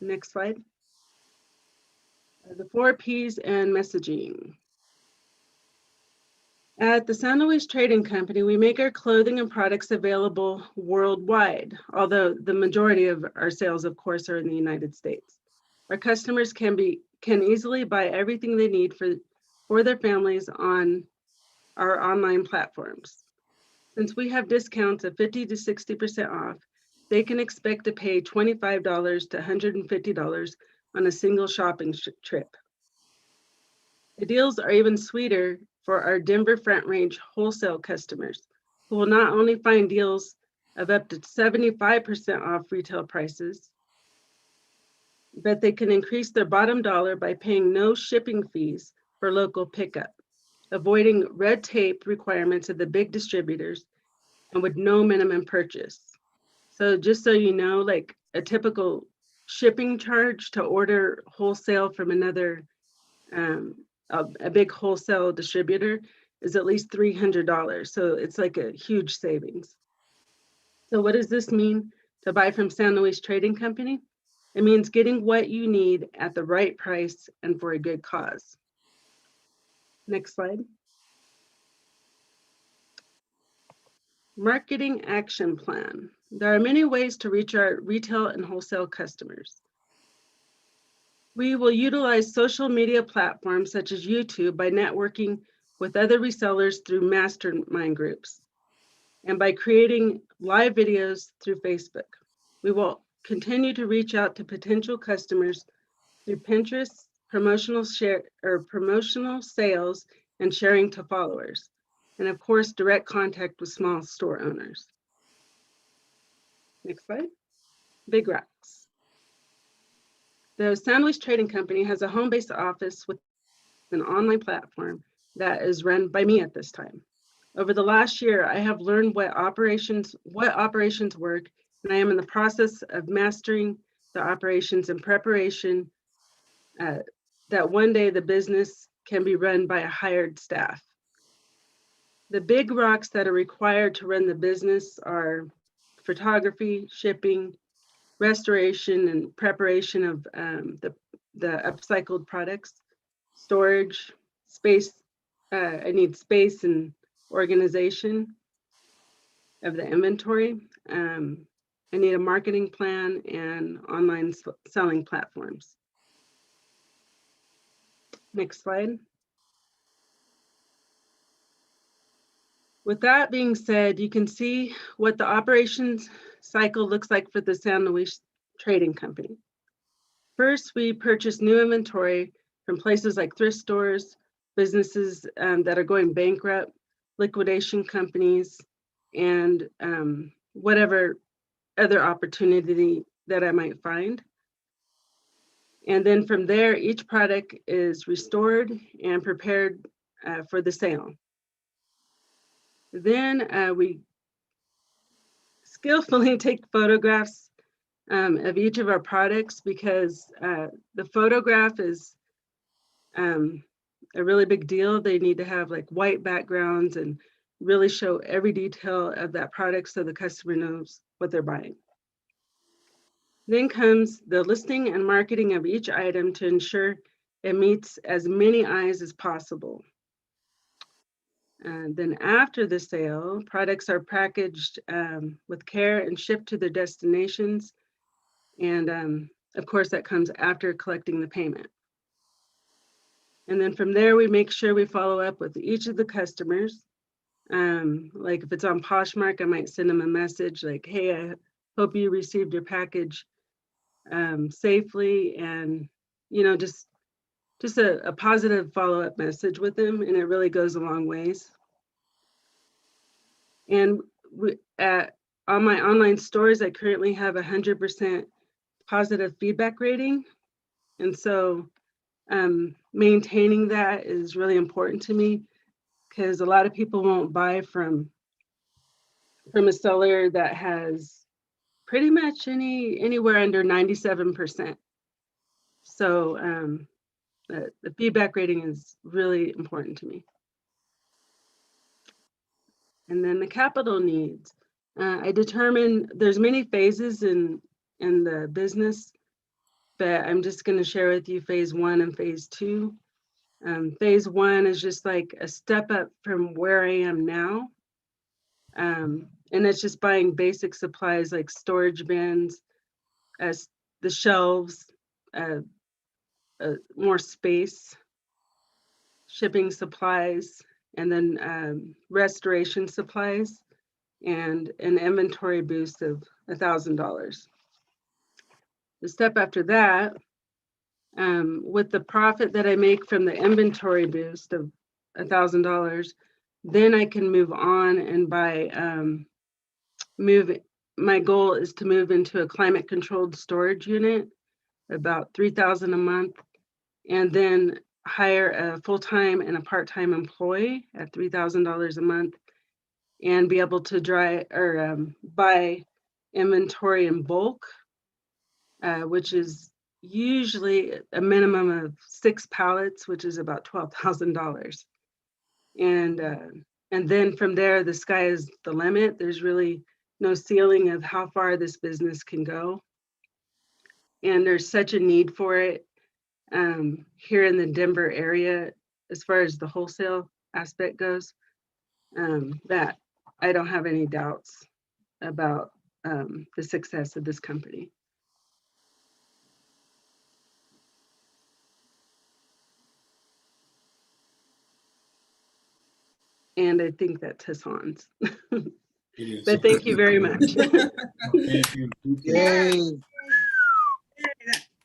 [SPEAKER 12] Next slide. The 4 Ps and messaging. At the San Luis Trading Company, we make our clothing and products available worldwide, although the majority of our sales, of course, are in the United States. Our customers can easily buy everything they need for their families on our online platforms. Since we have discounts of 50 to 60% off, they can expect to pay $25 to $150 on a single shopping trip. The deals are even sweeter for our Denver Front Range wholesale customers, who will not only find deals of up to 75% off retail prices, but they can increase their bottom dollar by paying no shipping fees for local pickup, avoiding red tape requirements of the big distributors, and with no minimum purchase. So just so you know, like a typical shipping charge to order wholesale from another, a big wholesale distributor is at least $300. So it's like a huge savings. So what does this mean to buy from San Luis Trading Company? It means getting what you need at the right price and for a good cause. Next slide. Marketing action plan. There are many ways to reach our retail and wholesale customers. We will utilize social media platforms such as YouTube by networking with other resellers through mastermind groups and by creating live videos through Facebook. We will continue to reach out to potential customers through Pinterest, promotional sales, and sharing to followers. And of course, direct contact with small store owners. Next slide. Big racks. The San Luis Trading Company has a home-based office with an online platform that is run by me at this time. Over the last year, I have learned what operations work, and I am in the process of mastering the operations in preparation that one day the business can be run by a hired staff. The big rocks that are required to run the business are photography, shipping, restoration and preparation of the upcycled products, storage, space. I need space and organization of the inventory. I need a marketing plan and online selling platforms. Next slide. With that being said, you can see what the operations cycle looks like for the San Luis Trading Company. First, we purchase new inventory from places like thrift stores, businesses that are going bankrupt, liquidation companies, and whatever other opportunity that I might find. And then from there, each product is restored and prepared for the sale. Then we skillfully take photographs of each of our products because the photograph is a really big deal. They need to have like white backgrounds and really show every detail of that product so the customer knows what they're buying. Then comes the listing and marketing of each item to ensure it meets as many eyes as possible. And then after the sale, products are packaged with care and shipped to their destinations. And of course, that comes after collecting the payment. And then from there, we make sure we follow up with each of the customers. Like if it's on Poshmark, I might send them a message like, hey, I hope you received your package safely, and just a positive follow-up message with them, and it really goes a long ways. And on my online stores, I currently have 100% positive feedback rating, and so maintaining that is really important to me because a lot of people won't buy from a seller that has pretty much anywhere under 97%. So the feedback rating is really important to me. And then the capital needs. I determine there's many phases in the business, but I'm just going to share with you phase 1 and phase 2. Phase 1 is just like a step up from where I am now. And it's just buying basic supplies like storage bins, as the shelves, more space, shipping supplies, and then restoration supplies, and an inventory boost of $1,000. The step after that, with the profit that I make from the inventory boost of $1,000, then I can move on and buy, my goal is to move into a climate controlled storage unit, about $3,000 a month, and then hire a full-time and a part-time employee at $3,000 a month, and be able to buy inventory in bulk, which is usually a minimum of 6 pallets, which is about $12,000. And then from there, the sky is the limit. There's really no ceiling of how far this business can go. And there's such a need for it here in the Denver area, as far as the wholesale aspect goes, that I don't have any doubts about the success of this company. And I think that's Hassan's.
[SPEAKER 1] It is.
[SPEAKER 12] But thank you very much.
[SPEAKER 1] Thank you.
[SPEAKER 9] Yay.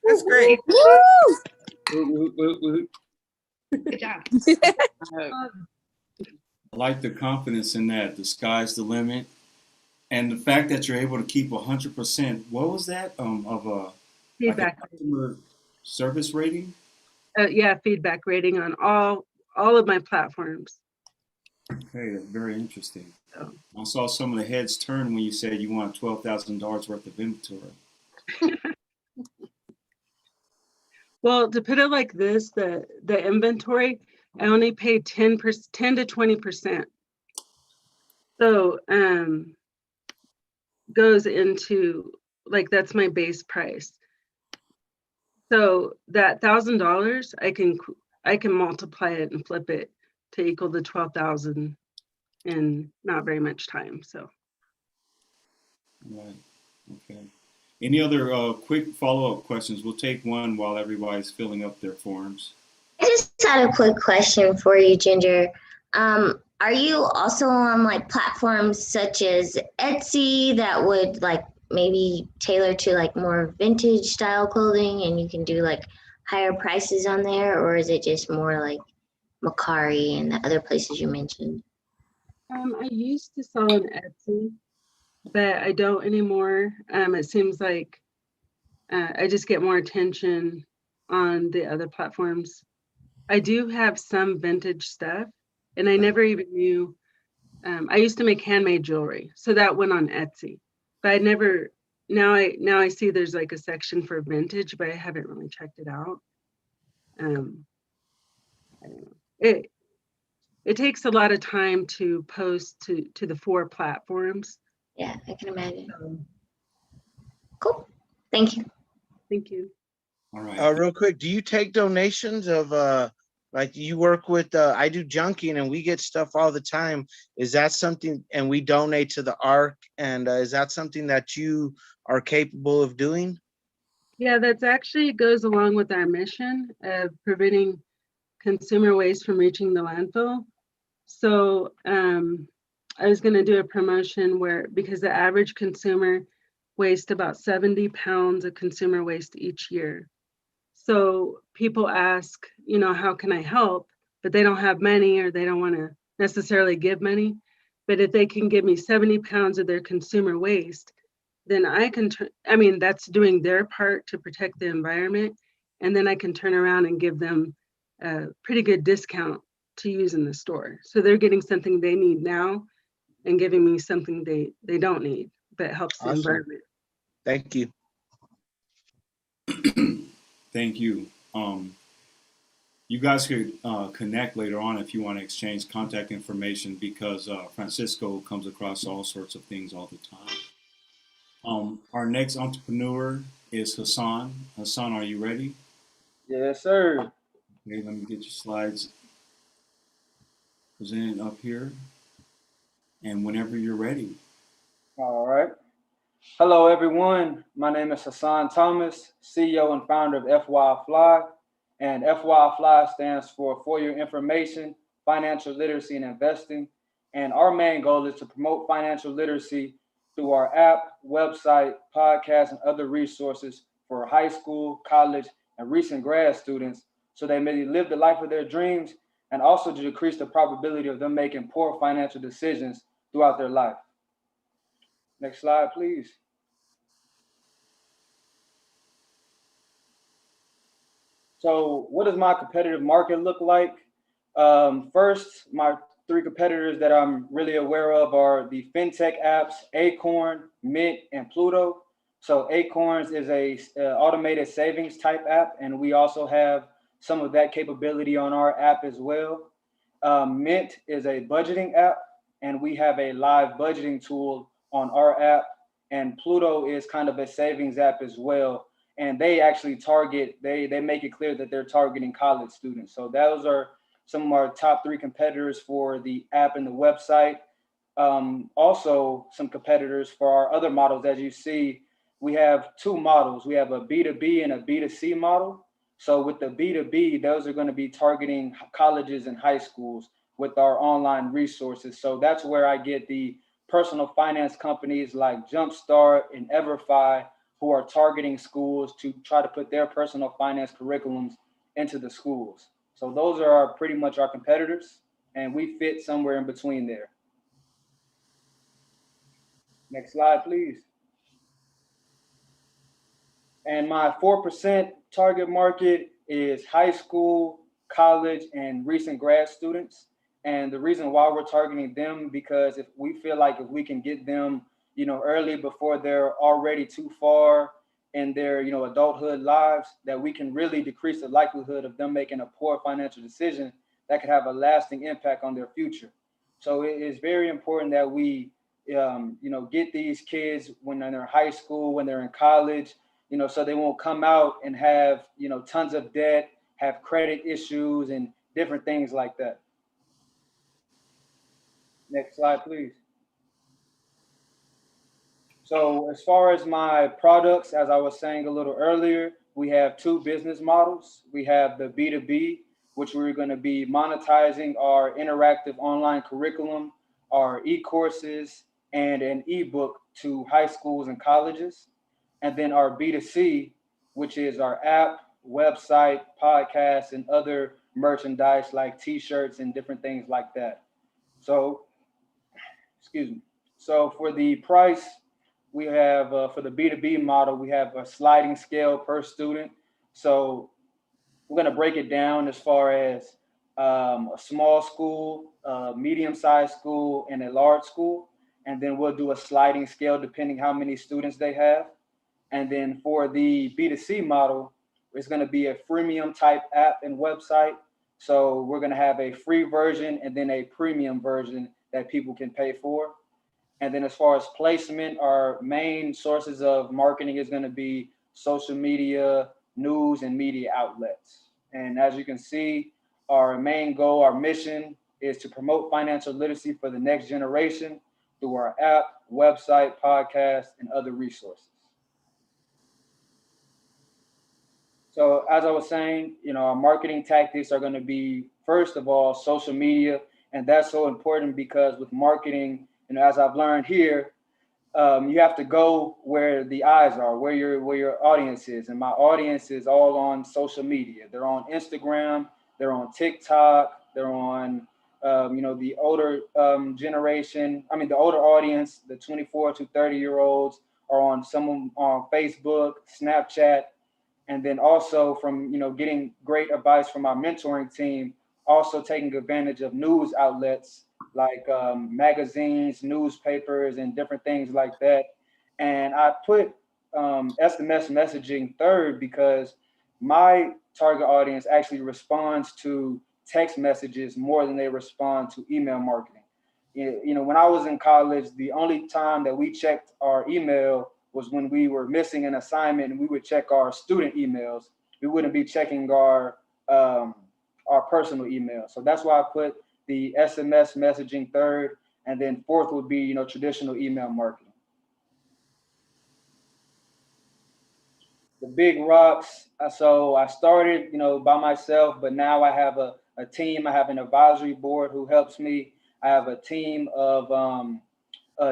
[SPEAKER 10] That's great.
[SPEAKER 3] Good job.
[SPEAKER 1] I like the confidence in that. The sky's the limit. And the fact that you're able to keep 100%, what was that, of a
[SPEAKER 12] Feedback.
[SPEAKER 1] like a customer service rating?
[SPEAKER 12] Yeah, feedback rating on all of my platforms.
[SPEAKER 1] Okay, that's very interesting.
[SPEAKER 12] So.
[SPEAKER 1] I saw some of the heads turn when you said you want $12,000 worth of inventory.
[SPEAKER 12] Well, to put it like this, the inventory, I only pay 10 to 20%. So goes into, like, that's my base price. So that $1,000, I can multiply it and flip it to equal the 12,000 in not very much time. So.
[SPEAKER 1] Right. Okay. Any other quick follow-up questions? We'll take one while everybody's filling up their forms.
[SPEAKER 13] I just had a quick question for you, Ginger. Are you also on like platforms such as Etsy that would like maybe tailor to like more vintage style clothing and you can do like higher prices on there, or is it just more like Macari and the other places you mentioned?
[SPEAKER 12] I used to sell on Etsy, but I don't anymore. It seems like I just get more attention on the other platforms. I do have some vintage stuff, and I never even knew. I used to make handmade jewelry, so that went on Etsy, but I never. Now I see there's like a section for vintage, but I haven't really checked it out. I don't know. It takes a lot of time to post to the 4 platforms.
[SPEAKER 13] Yeah, I can imagine.
[SPEAKER 12] So,
[SPEAKER 13] cool. Thank you.
[SPEAKER 12] Thank you.
[SPEAKER 1] All right.
[SPEAKER 9] Real quick, do you take donations of like you work with I do junking and we get stuff all the time. Is that something, and we donate to the ARC, and is that something that you are capable of doing?
[SPEAKER 12] Yeah, that's actually goes along with our mission of preventing consumer waste from reaching the landfill. So I was going to do a promotion where, because the average consumer wastes about 70 pounds of consumer waste each year. So people ask, you know, how can I help? But they don't have money, or they don't want to necessarily give money. But if they can give me 70 pounds of their consumer waste, then I can, that's doing their part to protect the environment. And then I can turn around and give them a pretty good discount to use in the store. So they're getting something they need now and giving me something they don't need, but helps the environment.
[SPEAKER 9] Thank you.
[SPEAKER 1] Thank you. You guys could connect later on if you want to exchange contact information because Francisco comes across all sorts of things all the time. Our next entrepreneur is Hassan. Hassan, are you ready?
[SPEAKER 14] Yes, sir.
[SPEAKER 1] Okay, let me get your slides presented up here. And whenever you're ready.
[SPEAKER 14] All right. Hello, everyone. My name is Hassan Thomas, CEO and founder of FY Fly. And FY Fly stands for Your Information, Financial Literacy, and Investing. And our main goal is to promote financial literacy through our app, website, podcast, and other resources for high school, college, and recent grad students so they may live the life of their dreams and also to decrease the probability of them making poor financial decisions throughout their life. Next slide, please. So what does my competitive market look like? First, my three competitors that I'm really aware of are the fintech apps, Acorn, Mint, and Pluto. So Acorns is a automated savings type app, and we also have some of that capability on our app as well. Mint is a budgeting app, and we have a live budgeting tool on our app. And Pluto is kind of a savings app as well. And they actually target, they make it clear that they're targeting college students. So those are some of our top three competitors for the app and the website. Also, some competitors for our other models. As you see, we have two models. We have a B2B and a B2C model. So with the B2B, those are going to be targeting colleges and high schools with our online resources. So that's where I get the personal finance companies like Jumpstart and EverFi who are targeting schools to try to put their personal finance curriculums into the schools. So those are pretty much our competitors, and we fit somewhere in between there. Next slide, please. And my 4% target market is high school, college, and recent grad students. And the reason why we're targeting them, because if we feel like if we can get them, early before they're already too far in their, adulthood lives, that we can really decrease the likelihood of them making a poor financial decision that could have a lasting impact on their future. So it is very important that we, get these kids when they're in high school, when they're in college, so they won't come out and have, tons of debt, have credit issues and different things like that. Next slide, please. So as far as my products, as I was saying a little earlier, we have two business models. We have the B2B, which we're going to be monetizing our interactive online curriculum, our e-courses, and an ebook to high schools and colleges. And then our B2C, which is our app, website, podcasts, and other merchandise like t-shirts and different things like that. So, excuse me. So for the price, we have, for the B2B model, we have a sliding scale per student. So we're going to break it down as far as a small school, a medium-sized school, and a large school. And then we'll do a sliding scale depending how many students they have. And then for the B2C model, it's going to be a freemium type app and website. So we're going to have a free version and then a premium version that people can pay for. And then as far as placement, our main sources of marketing is going to be social media, news, and media outlets. And as you can see, our main goal, our mission is to promote financial literacy for the next generation through our app, website, podcast, and other resources. So as I was saying, our marketing tactics are going to be, first of all, social media. And that's so important because with marketing, as I've learned here, you have to go where the eyes are, where your audience is. And my audience is all on social media. They're on Instagram, they're on TikTok, they're on, the older generation. I mean, the older audience, the 24 to 30-year-olds are on on Facebook, Snapchat. And then also from, getting great advice from our mentoring team, also taking advantage of news outlets like magazines, newspapers, and different things like that. And I put SMS messaging third because my target audience actually responds to text messages more than they respond to email marketing. You know, when I was in college, the only time that we checked our email was when we were missing an assignment, and we would check our student emails. We wouldn't be checking our personal email. So that's why I put the SMS messaging third, and then fourth would be, you know, traditional email marketing. The big rocks. So I started, you know, by myself, but now I have a team. I have an advisory board who helps me. I have a team of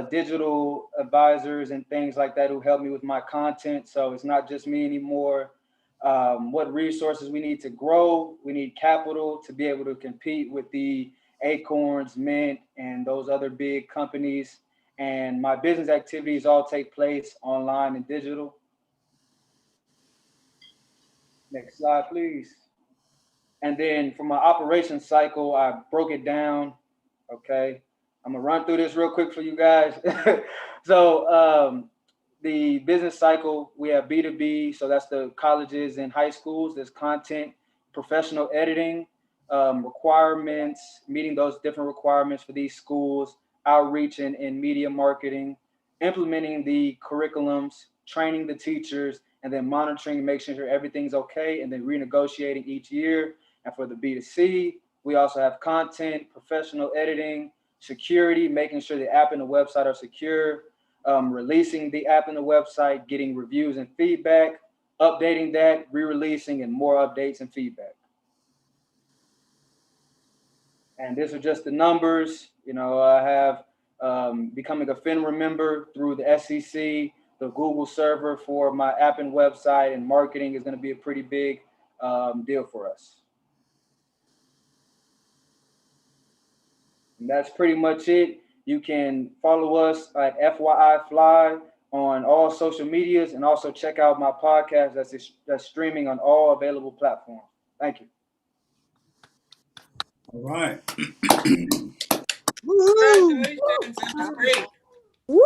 [SPEAKER 14] digital advisors and things like that who help me with my content. So it's not just me anymore. What resources we need to grow? We need capital to be able to compete with the Acorns, Mint, and those other big companies. And my business activities all take place online and digital. Next slide, please. And then for my operations cycle, I broke it down. Okay. I'm gonna run through this real quick for you guys. So the business cycle, we have B2B. So that's the colleges and high schools. There's content, professional editing, requirements, meeting those different requirements for these schools, outreach and media marketing, implementing the curriculums, training the teachers, and then monitoring, making sure everything's okay, and then renegotiating each year. And for the B2C, we also have content, professional editing, security, making sure the app and the website are secure, releasing the app and the website, getting reviews and feedback, updating that, re-releasing, and more updates and feedback. And these are just the numbers. You know, I have becoming a FINRA member through the SEC. The Google server for my app and website and marketing is going to be a pretty big deal for us. And that's pretty much it. You can follow us at FYI Fly on all social medias, and also check out my podcast that's streaming on all available platforms. Thank you.
[SPEAKER 1] All right.
[SPEAKER 10] Congratulations. That's great.
[SPEAKER 4] Woo!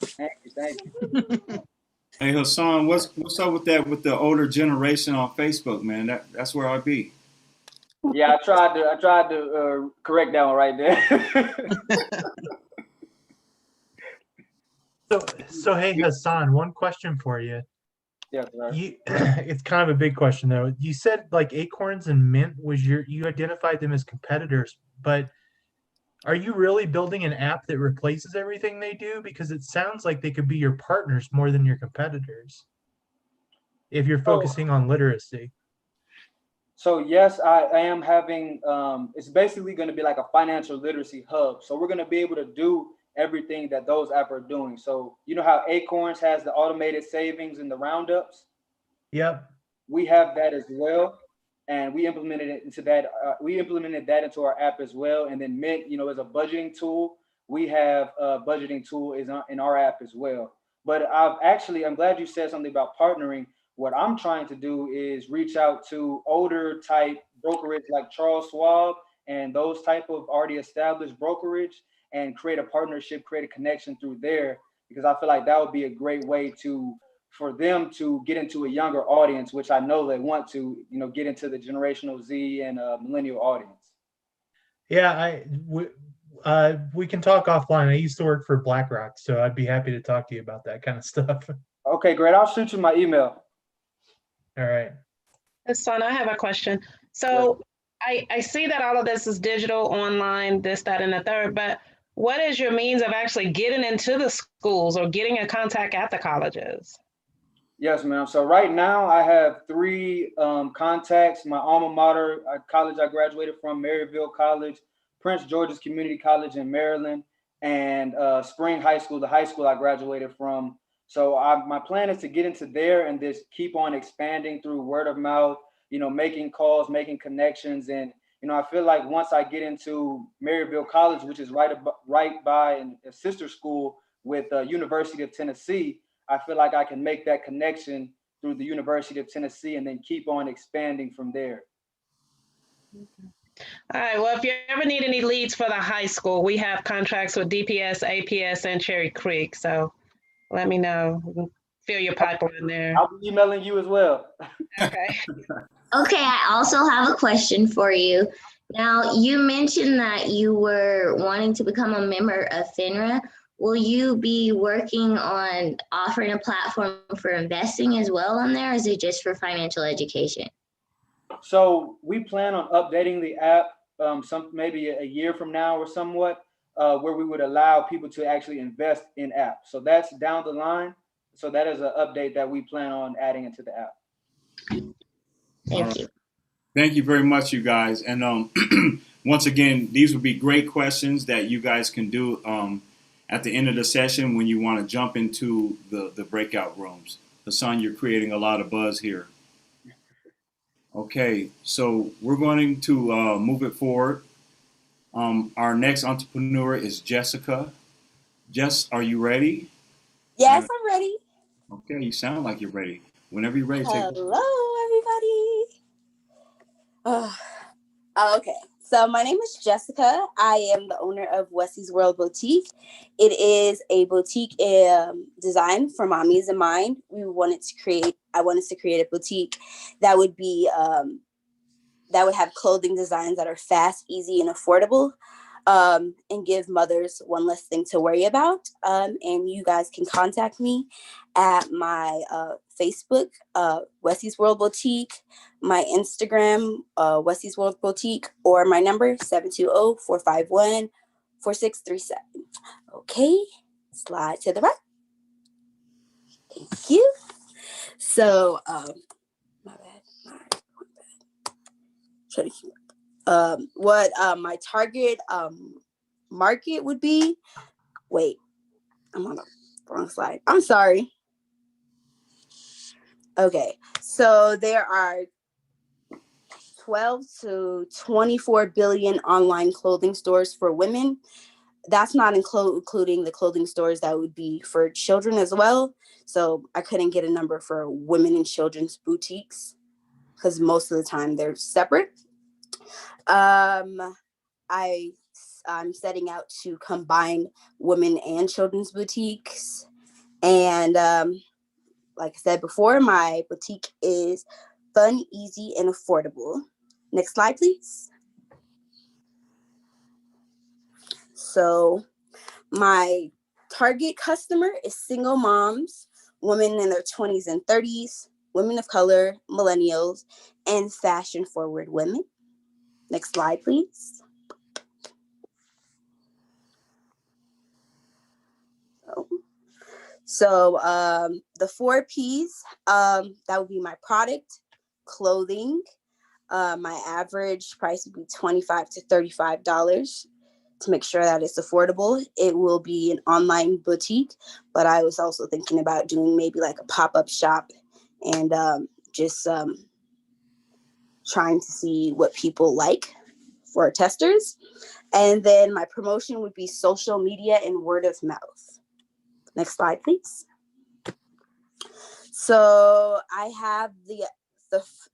[SPEAKER 14] Thank you. Thank you.
[SPEAKER 1] Hey Hassan, what's up with that with the older generation on Facebook, man? That's where I be.
[SPEAKER 14] Yeah, I tried to correct that one right there.
[SPEAKER 15] So hey Hassan, one question for you.
[SPEAKER 14] Yes, sir.
[SPEAKER 15] It's kind of a big question though. You said like Acorns and Mint was you identified them as competitors, but are you really building an app that replaces everything they do? Because it sounds like they could be your partners more than your competitors if you're focusing on literacy.
[SPEAKER 14] So yes, I am having, it's basically going to be like a financial literacy hub. So we're going to be able to do everything that those apps are doing. So you know how Acorns has the automated savings and the roundups?
[SPEAKER 15] Yep.
[SPEAKER 14] We have that as well. And we implemented it into that. We implemented that into our app as well. And then Mint, you know, as a budgeting tool, we have a budgeting tool in our app as well. But I'm glad you said something about partnering. What I'm trying to do is reach out to older type brokerage like Charles Schwab and those type of already established brokerage, and create a partnership, create a connection through there, because I feel like that would be a great way for them to get into a younger audience, which I know they want to, you know, get into the generational Z and millennial audience.
[SPEAKER 15] Yeah, we can talk offline. I used to work for BlackRock, so I'd be happy to talk to you about that kind of stuff.
[SPEAKER 14] Okay, great. I'll shoot you my email.
[SPEAKER 15] All right.
[SPEAKER 8] Hassan, I have a question. So I see that all of this is digital, online, this, that, and the third, but what is your means of actually getting into the schools or getting in contact at the colleges?
[SPEAKER 14] Yes, ma'am. So right now I have 3 contacts. My alma mater, college I graduated from, Maryville College, Prince George's Community College in Maryland, and Spring High School, the high school I graduated from. So my plan is to get into there and just keep on expanding through word of mouth, you know, making calls, making connections. And, you know, I feel like once I get into Maryville College, which is right by a sister school with University of Tennessee, I feel like I can make that connection through the University of Tennessee and then keep on expanding from there.
[SPEAKER 8] All right, well, if you ever need any leads for the high school, we have contracts with DPS, APS, and Cherry Creek. So let me know. We can fill your pipeline there.
[SPEAKER 14] I'll be emailing you as well.
[SPEAKER 8] Okay.
[SPEAKER 13] Okay, I also have a question for you. Now, you mentioned that you were wanting to become a member of FINRA. Will you be working on offering a platform for investing as well on there, or is it just for financial education?
[SPEAKER 14] So we plan on updating the app maybe a year from now or somewhat, where we would allow people to actually invest in apps. So that's down the line. So that is an update that we plan on adding into the app.
[SPEAKER 13] Thank you.
[SPEAKER 1] Thank you very much, you guys. And once again, these would be great questions that you guys can do at the end of the session when you want to jump into the breakout rooms. Hassan, you're creating a lot of buzz here. Okay, so we're going to move it forward. Our next entrepreneur is Jessica. Jess, are you ready?
[SPEAKER 16] Yes, I'm ready.
[SPEAKER 1] Okay, you sound like you're ready. Whenever you're ready, take it.
[SPEAKER 16] Hello, everybody. Okay, so my name is Jessica. I am the owner of Wessy's World Boutique. It is a boutique designed for mommies in mind. I wanted to create a boutique that would be that would have clothing designs that are fast, easy, and affordable, and give mothers one less thing to worry about. And you guys can contact me at my Facebook, Wessy's World Boutique, my Instagram, Wessy's World Boutique, or my number, 720-451-4637. Okay, slide to the right. Thank you. So, my bad. What my target market would be. Wait, I'm on the wrong slide. I'm sorry. Okay, so there are 12 to 24 billion online clothing stores for women. That's not including the clothing stores that would be for children as well. So I couldn't get a number for women and children's boutiques because most of the time they're separate. I'm setting out to combine women and children's boutiques. And like I said before, my boutique is fun, easy, and affordable. Next slide, please. So my target customer is single moms, women in their 20s and 30s, women of color, millennials, and fashion-forward women. Next slide, please. So the 4 Ps, that would be my product, clothing. My average price would be $25 to $35 to make sure that it's affordable. It will be an online boutique, but I was also thinking about doing maybe like a pop-up shop and just trying to see what people like for testers. And then my promotion would be social media and word of mouth. Next slide, please. So I have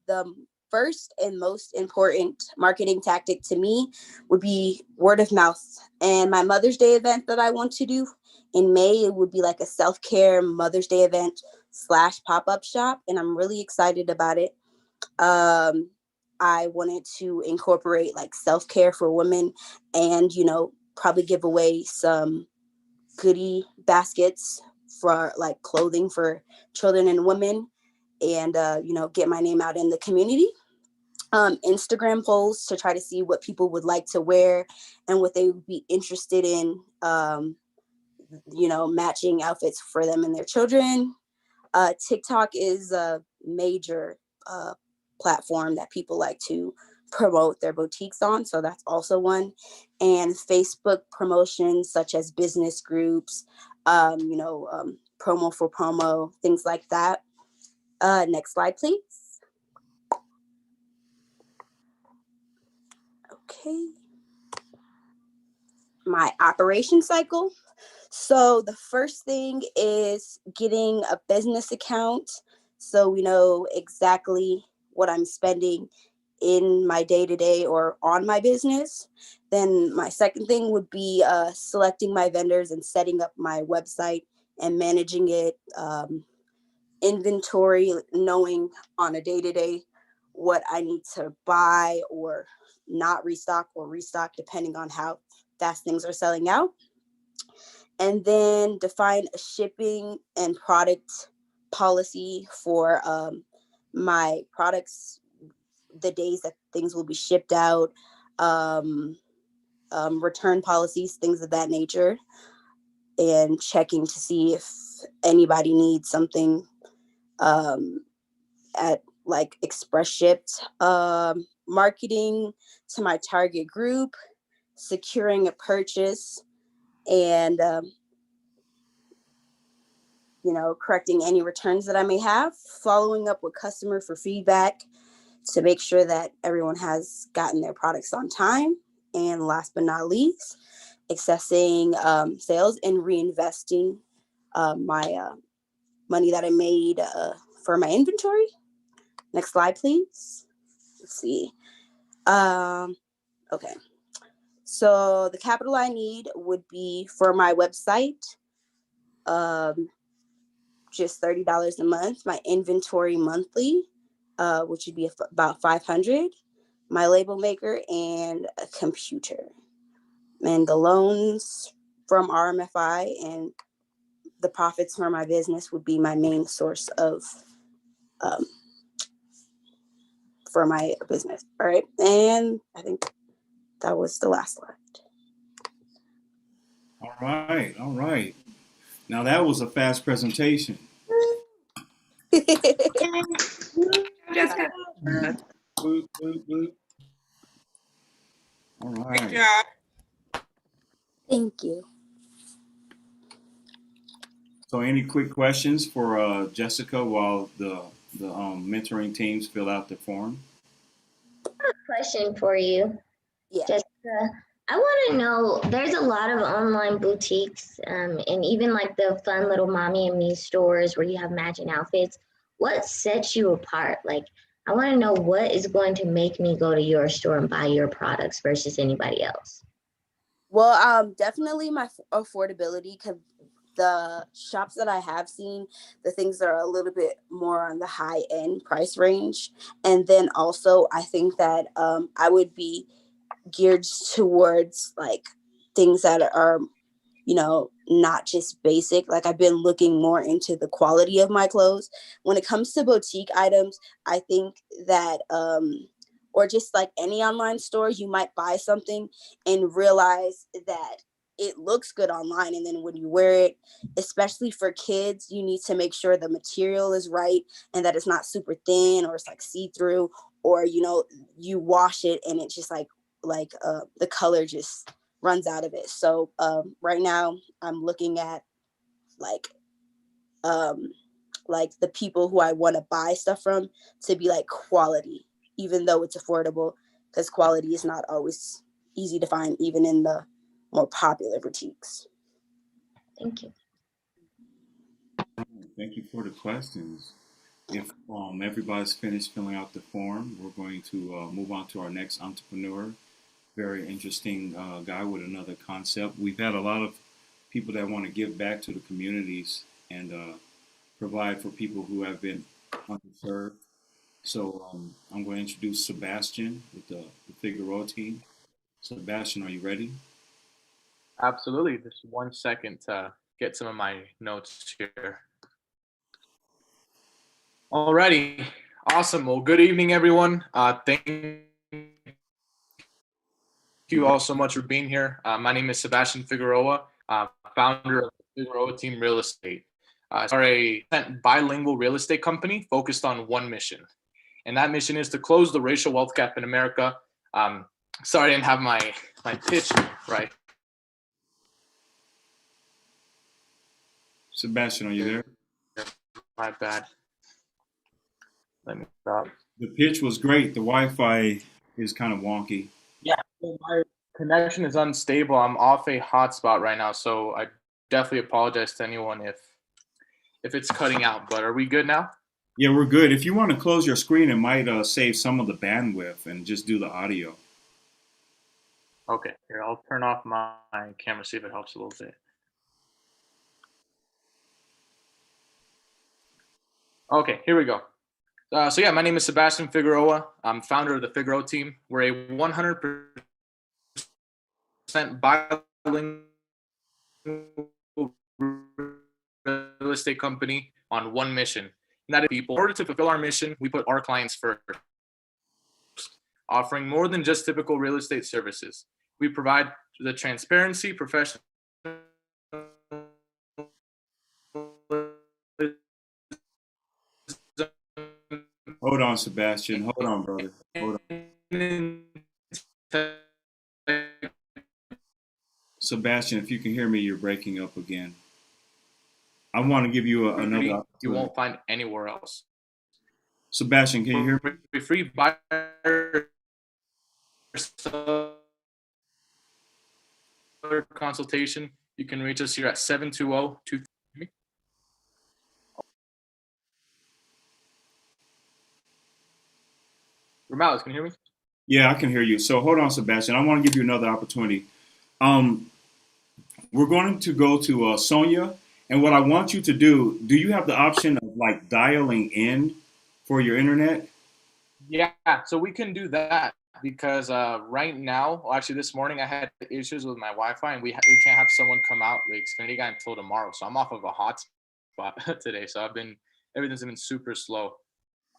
[SPEAKER 16] the first and most important marketing tactic to me would be word of mouth. And my Mother's Day event that I want to do in May, it would be like a self-care Mother's Day event / pop-up shop. And I'm really excited about it. I wanted to incorporate like self-care for women and, probably give away some goodie baskets for like clothing for children and women and, get my name out in the community. Instagram polls to try to see what people would like to wear and what they would be interested in, matching outfits for them and their children. TikTok is a major platform that people like to promote their boutiques on. So that's also one. And Facebook promotions such as business groups, promo for promo, things like that. Next slide, please. Okay. My operation cycle. So the first thing is getting a business account so we know exactly what I'm spending in my day-to-day or on my business. Then my second thing would be selecting my vendors and setting up my website and managing it, inventory, knowing on a day-to-day what I need to buy or not restock or restock depending on how fast things are selling out. And then define a shipping and product policy for my products, the days that things will be shipped out, return policies, things of that nature, and checking to see if anybody needs something at like express shipped, marketing to my target group, securing a purchase, and correcting any returns that I may have, following up with customer for feedback to make sure that everyone has gotten their products on time, and last but not least, accessing sales and reinvesting my money that I made for my inventory. Next slide, please. Let's see. Okay. So the capital I need would be for my website, just $30 a month. My inventory monthly, which would be about $500. My label maker and a computer. And the loans from RMFI and the profits from my business would be my main source of for my business. All right. And I think that was the last slide.
[SPEAKER 1] All right. All right. Now that was a fast presentation.
[SPEAKER 6] Jessica.
[SPEAKER 1] Boop, boop, boop. All right.
[SPEAKER 10] Good job.
[SPEAKER 16] Thank you.
[SPEAKER 1] So any quick questions for Jessica while the mentoring teams fill out the form?
[SPEAKER 13] Question for you,
[SPEAKER 16] Yeah.
[SPEAKER 13] Jessica. I want to know, there's a lot of online boutiques and even like the fun little mommy and me stores where you have matching outfits. What sets you apart? Like, I want to know what is going to make me go to your store and buy your products versus anybody else.
[SPEAKER 16] Well, definitely my affordability, because the shops that I have seen, the things that are a little bit more on the high end price range. And then also I think that I would be geared towards like things that are, not just basic. Like I've been looking more into the quality of my clothes. When it comes to boutique items, I think that, or just like any online store, you might buy something and realize that it looks good online. And then when you wear it, especially for kids, you need to make sure the material is right and that it's not super thin or it's like see-through, or, you wash it and it's just like the color just runs out of it. So right now I'm looking at like the people who I want to buy stuff from to be like quality, even though it's affordable, because quality is not always easy to find, even in the more popular boutiques.
[SPEAKER 13] Thank you.
[SPEAKER 1] Thank you for the questions. If everybody's finished filling out the form, we're going to move on to our next entrepreneur. Very interesting guy with another concept. We've had a lot of people that want to give back to the communities and provide for people who have been underserved. So I'm going to introduce Sebastian with the Figueroa team. Sebastian, are you ready?
[SPEAKER 2] Absolutely. Just 1 second to get some of my notes here. Alrighty. Awesome. Well, good evening, everyone. Thank you all so much for being here. My name is Sebastian Figueroa, founder of Figueroa Team Real Estate. We are a bilingual real estate company focused on one mission, and that mission is to close the racial wealth gap in America. Sorry, I didn't have my pitch right.
[SPEAKER 1] Sebastian, are you there?
[SPEAKER 2] My bad. Let me stop.
[SPEAKER 1] The pitch was great. The Wi-Fi is kind of wonky.
[SPEAKER 2] Yeah, my connection is unstable. I'm off a hotspot right now, so I definitely apologize to anyone if it's cutting out. But are we good now?
[SPEAKER 1] Yeah, we're good. If you want to close your screen, it might save some of the bandwidth and just do the audio.
[SPEAKER 2] Okay, here, I'll turn off my camera, see if it helps a little bit. Okay, here we go. So yeah, my name is Sebastian Figueroa. I'm founder of the Figueroa team. We're a 100% bilingual real estate company on one mission. And that is people. In order to fulfill our mission, we put our clients first, offering more than just typical real estate services. We provide the transparency, professional.
[SPEAKER 1] Hold on, Sebastian. Hold on, brother. Hold on. Sebastian, if you can hear me, you're breaking up again. I want to give you another opportunity.
[SPEAKER 2] You won't find anywhere else.
[SPEAKER 1] Sebastian, can you hear me?
[SPEAKER 2] Free buyer consultation. You can reach us here at 720-2. Ramales, can you hear me?
[SPEAKER 1] Yeah, I can hear you. So hold on, Sebastian. I want to give you another opportunity. We're going to go to Sonia, and what I want you to do you have the option of like dialing in for your internet?
[SPEAKER 2] Yeah, so we can do that because right now, well, actually this morning I had issues with my Wi-Fi, and we can't have someone come out, the Xfinity guy, until tomorrow. So I'm off of a hotspot today. So everything's been super slow.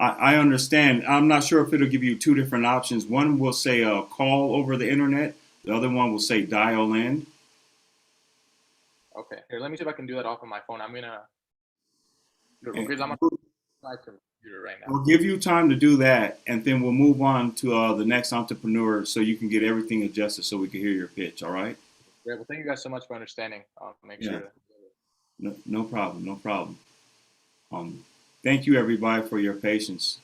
[SPEAKER 1] I understand. I'm not sure if it'll give you two different options. One will say call over the internet. The other one will say dial in.
[SPEAKER 2] Okay, here, let me see if I can do that off of my phone. I'm gonna, because I'm on my computer right now.
[SPEAKER 1] We'll give you time to do that, and then we'll move on to the next entrepreneur so you can get everything adjusted so we can hear your pitch, all right?
[SPEAKER 2] Great, well, thank you guys so much for understanding. I'll make sure.
[SPEAKER 1] No problem, no problem. Thank you, everybody, for your patience.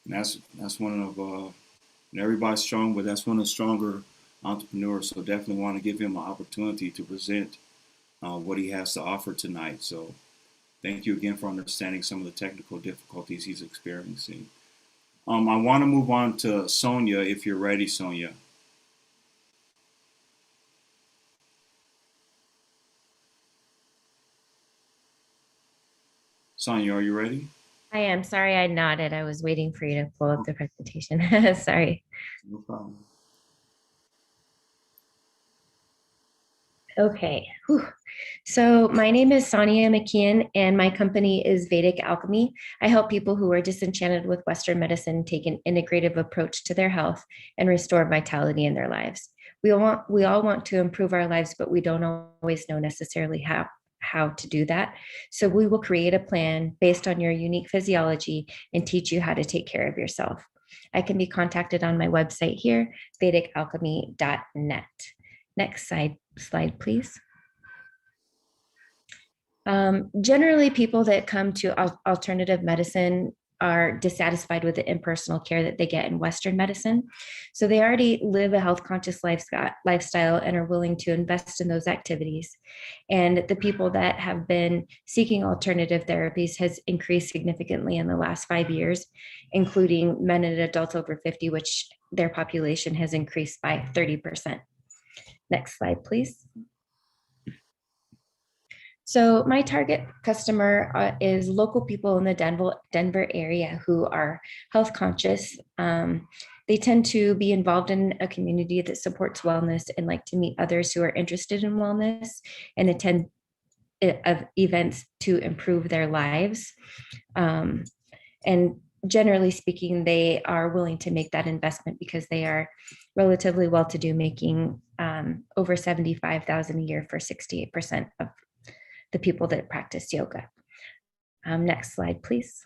[SPEAKER 1] And that's one of and everybody's strong, but that's one of the stronger entrepreneurs. So definitely want to give him an opportunity to present what he has to offer tonight. So thank you again for understanding some of the technical difficulties he's experiencing. I want to move on to Sonia, if you're ready, Sonia. Sonia, are you ready?
[SPEAKER 17] I am. Sorry, I nodded. I was waiting for you to pull up the presentation. Sorry.
[SPEAKER 1] No problem.
[SPEAKER 17] Okay. Whew. So my name is Sonia McKeon, and my company is Vedic Alchemy. I help people who are disenchanted with Western medicine take an integrative approach to their health and restore vitality in their lives. We all want to improve our lives, but we don't always know necessarily how to do that. So we will create a plan based on your unique physiology and teach you how to take care of yourself. I can be contacted on my website here, vedicalchemy.net. Next slide, please. Generally, people that come to alternative medicine are dissatisfied with the impersonal care that they get in Western medicine. So they already live a health conscious lifestyle and are willing to invest in those activities. And the people that have been seeking alternative therapies has increased significantly in the last 5 years, including men and adults over 50, which their population has increased by 30%. Next slide, please. So my target customer is local people in the Denver area who are health conscious. They tend to be involved in a community that supports wellness and like to meet others who are interested in wellness and attend events to improve their lives. And generally speaking, they are willing to make that investment because they are relatively well-to-do, making over $75,000 a year for 68% of the people that practice yoga. Next slide, please.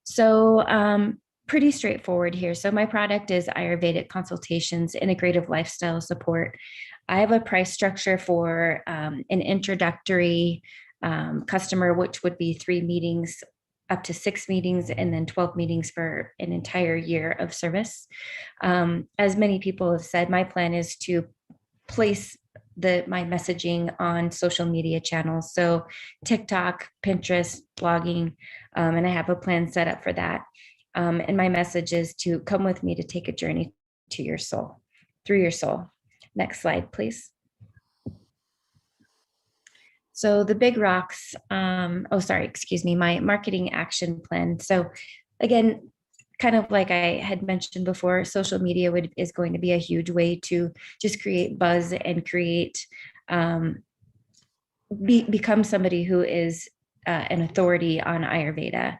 [SPEAKER 17] So pretty straightforward here. So my product is Ayurvedic consultations, integrative lifestyle support. I have a price structure for an introductory customer, which would be 3 meetings, up to 6 meetings, and then 12 meetings for an entire year of service. As many people have said, my plan is to place my messaging on social media channels. So TikTok, Pinterest, blogging, and I have a plan set up for that. And my message is to come with me to take a journey to your soul, through your soul. Next slide, please. So the big rocks, oh, sorry, excuse me, my marketing action plan. So again, kind of like I had mentioned before, social media is going to be a huge way to just create buzz and create, become somebody who is an authority on Ayurveda.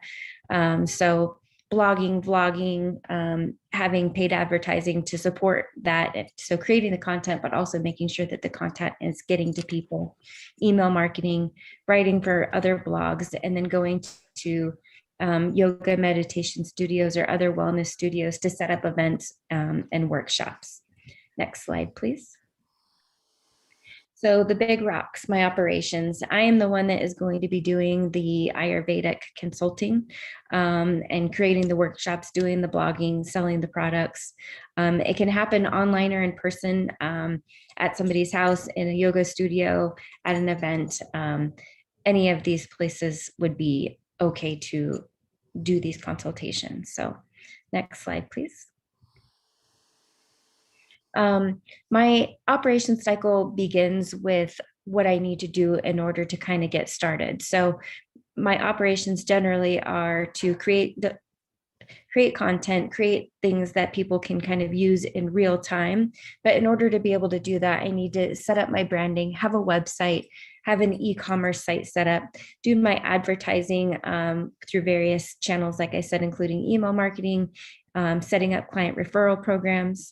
[SPEAKER 17] So blogging, vlogging, having paid advertising to support that. So creating the content, but also making sure that the content is getting to people, email marketing, writing for other blogs, and then going to yoga meditation studios or other wellness studios to set up events and workshops. Next slide, please. So the big rocks, my operations, I am the one that is going to be doing the Ayurvedic consulting and creating the workshops, doing the blogging, selling the products. It can happen online or in person at somebody's house, in a yoga studio, at an event. Any of these places would be okay to do these consultations. So next slide, please. My operation cycle begins with what I need to do in order to kind of get started. So my operations generally are to create content, create things that people can kind of use in real time. But in order to be able to do that, I need to set up my branding, have a website, have an e-commerce site set up, do my advertising through various channels, like I said, including email marketing, setting up client referral programs.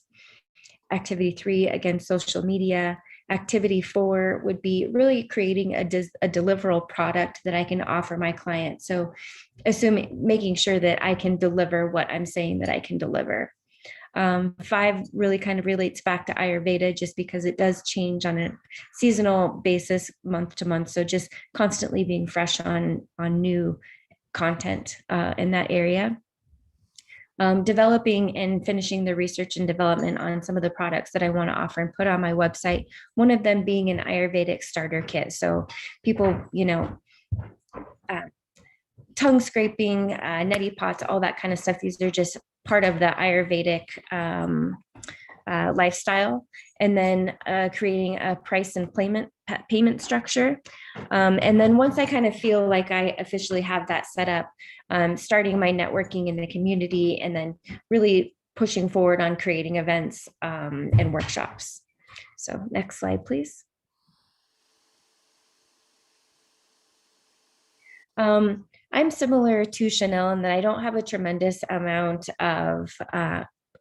[SPEAKER 17] Activity 3, again, social media. Activity 4 would be really creating a deliverable product that I can offer my clients. So making sure that I can deliver what I'm saying that I can deliver. 5 really kind of relates back to Ayurveda, just because it does change on a seasonal basis, month to month. So just constantly being fresh on new content in that area. Developing and finishing the research and development on some of the products that I want to offer and put on my website. One of them being an Ayurvedic starter kit. So people, tongue scraping, neti pots, all that kind of stuff. These are just part of the Ayurvedic lifestyle. And then creating a price and payment structure. And then once I kind of feel like I officially have that set up, starting my networking in the community, and then really pushing forward on creating events and workshops. So next slide, please. I'm similar to Chanel in that I don't have a tremendous amount of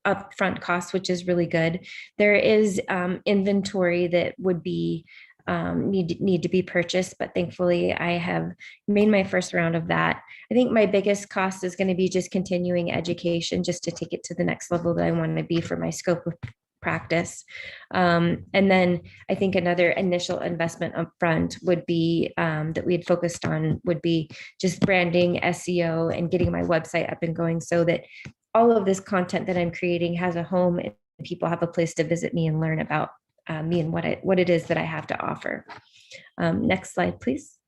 [SPEAKER 17] upfront costs, which is really good. There is inventory that would be need to be purchased, but thankfully I have made my first round of that. I think my biggest cost is going to be just continuing education, just to take it to the next level that I want to be for my scope of practice. And then I think another initial investment upfront would be that we had focused on would be just branding, SEO, and getting my website up and going, so that all of this content that I'm creating has a home and people have a place to visit me and learn about me and what it is that I have to offer. Next slide, please.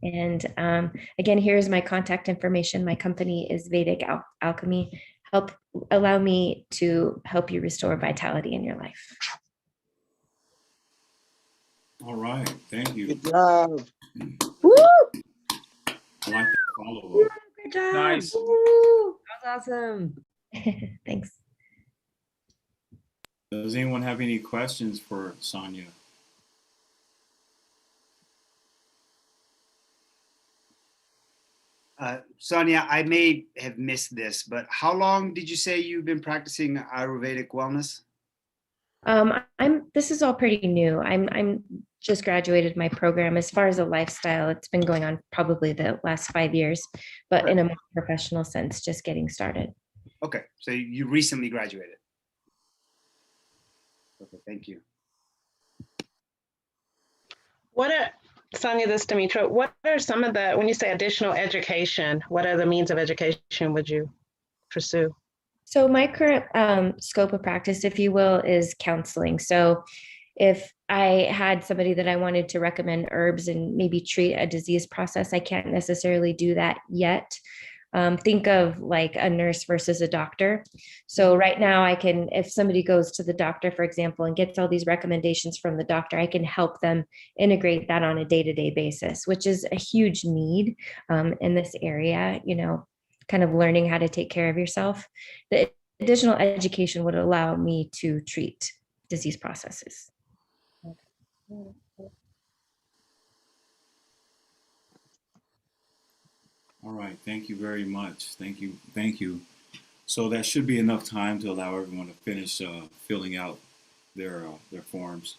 [SPEAKER 17] And again, here's my contact information. My company is Vedic Alchemy. Allow me to help you restore vitality in your life.
[SPEAKER 1] All right, thank you.
[SPEAKER 9] Good job.
[SPEAKER 4] Woo!
[SPEAKER 1] I like the follow-up.
[SPEAKER 4] Good job.
[SPEAKER 2] Nice.
[SPEAKER 4] Woo! That was awesome.
[SPEAKER 17] Thanks.
[SPEAKER 1] Does anyone have any questions for Sonia?
[SPEAKER 11] Sonia, I may have missed this, but how long did you say you've been practicing Ayurvedic wellness?
[SPEAKER 17] This is all pretty new. I'm just graduated my program. As far as a lifestyle, it's been going on probably the last 5 years, but in a more professional sense, just getting started.
[SPEAKER 11] Okay, so you recently graduated. Okay, thank you.
[SPEAKER 8] Sonia, this is Demetra. What are some of the, when you say additional education, what other means of education would you pursue?
[SPEAKER 17] So my current scope of practice, if you will, is counseling. So if I had somebody that I wanted to recommend herbs and maybe treat a disease process, I can't necessarily do that yet. Think of like a nurse versus a doctor. So right now I can, if somebody goes to the doctor, for example, and gets all these recommendations from the doctor, I can help them integrate that on a day-to-day basis, which is a huge need in this area, kind of learning how to take care of yourself. The additional education would allow me to treat disease processes.
[SPEAKER 1] All right, thank you very much. Thank you, thank you. So that should be enough time to allow everyone to finish filling out their forms.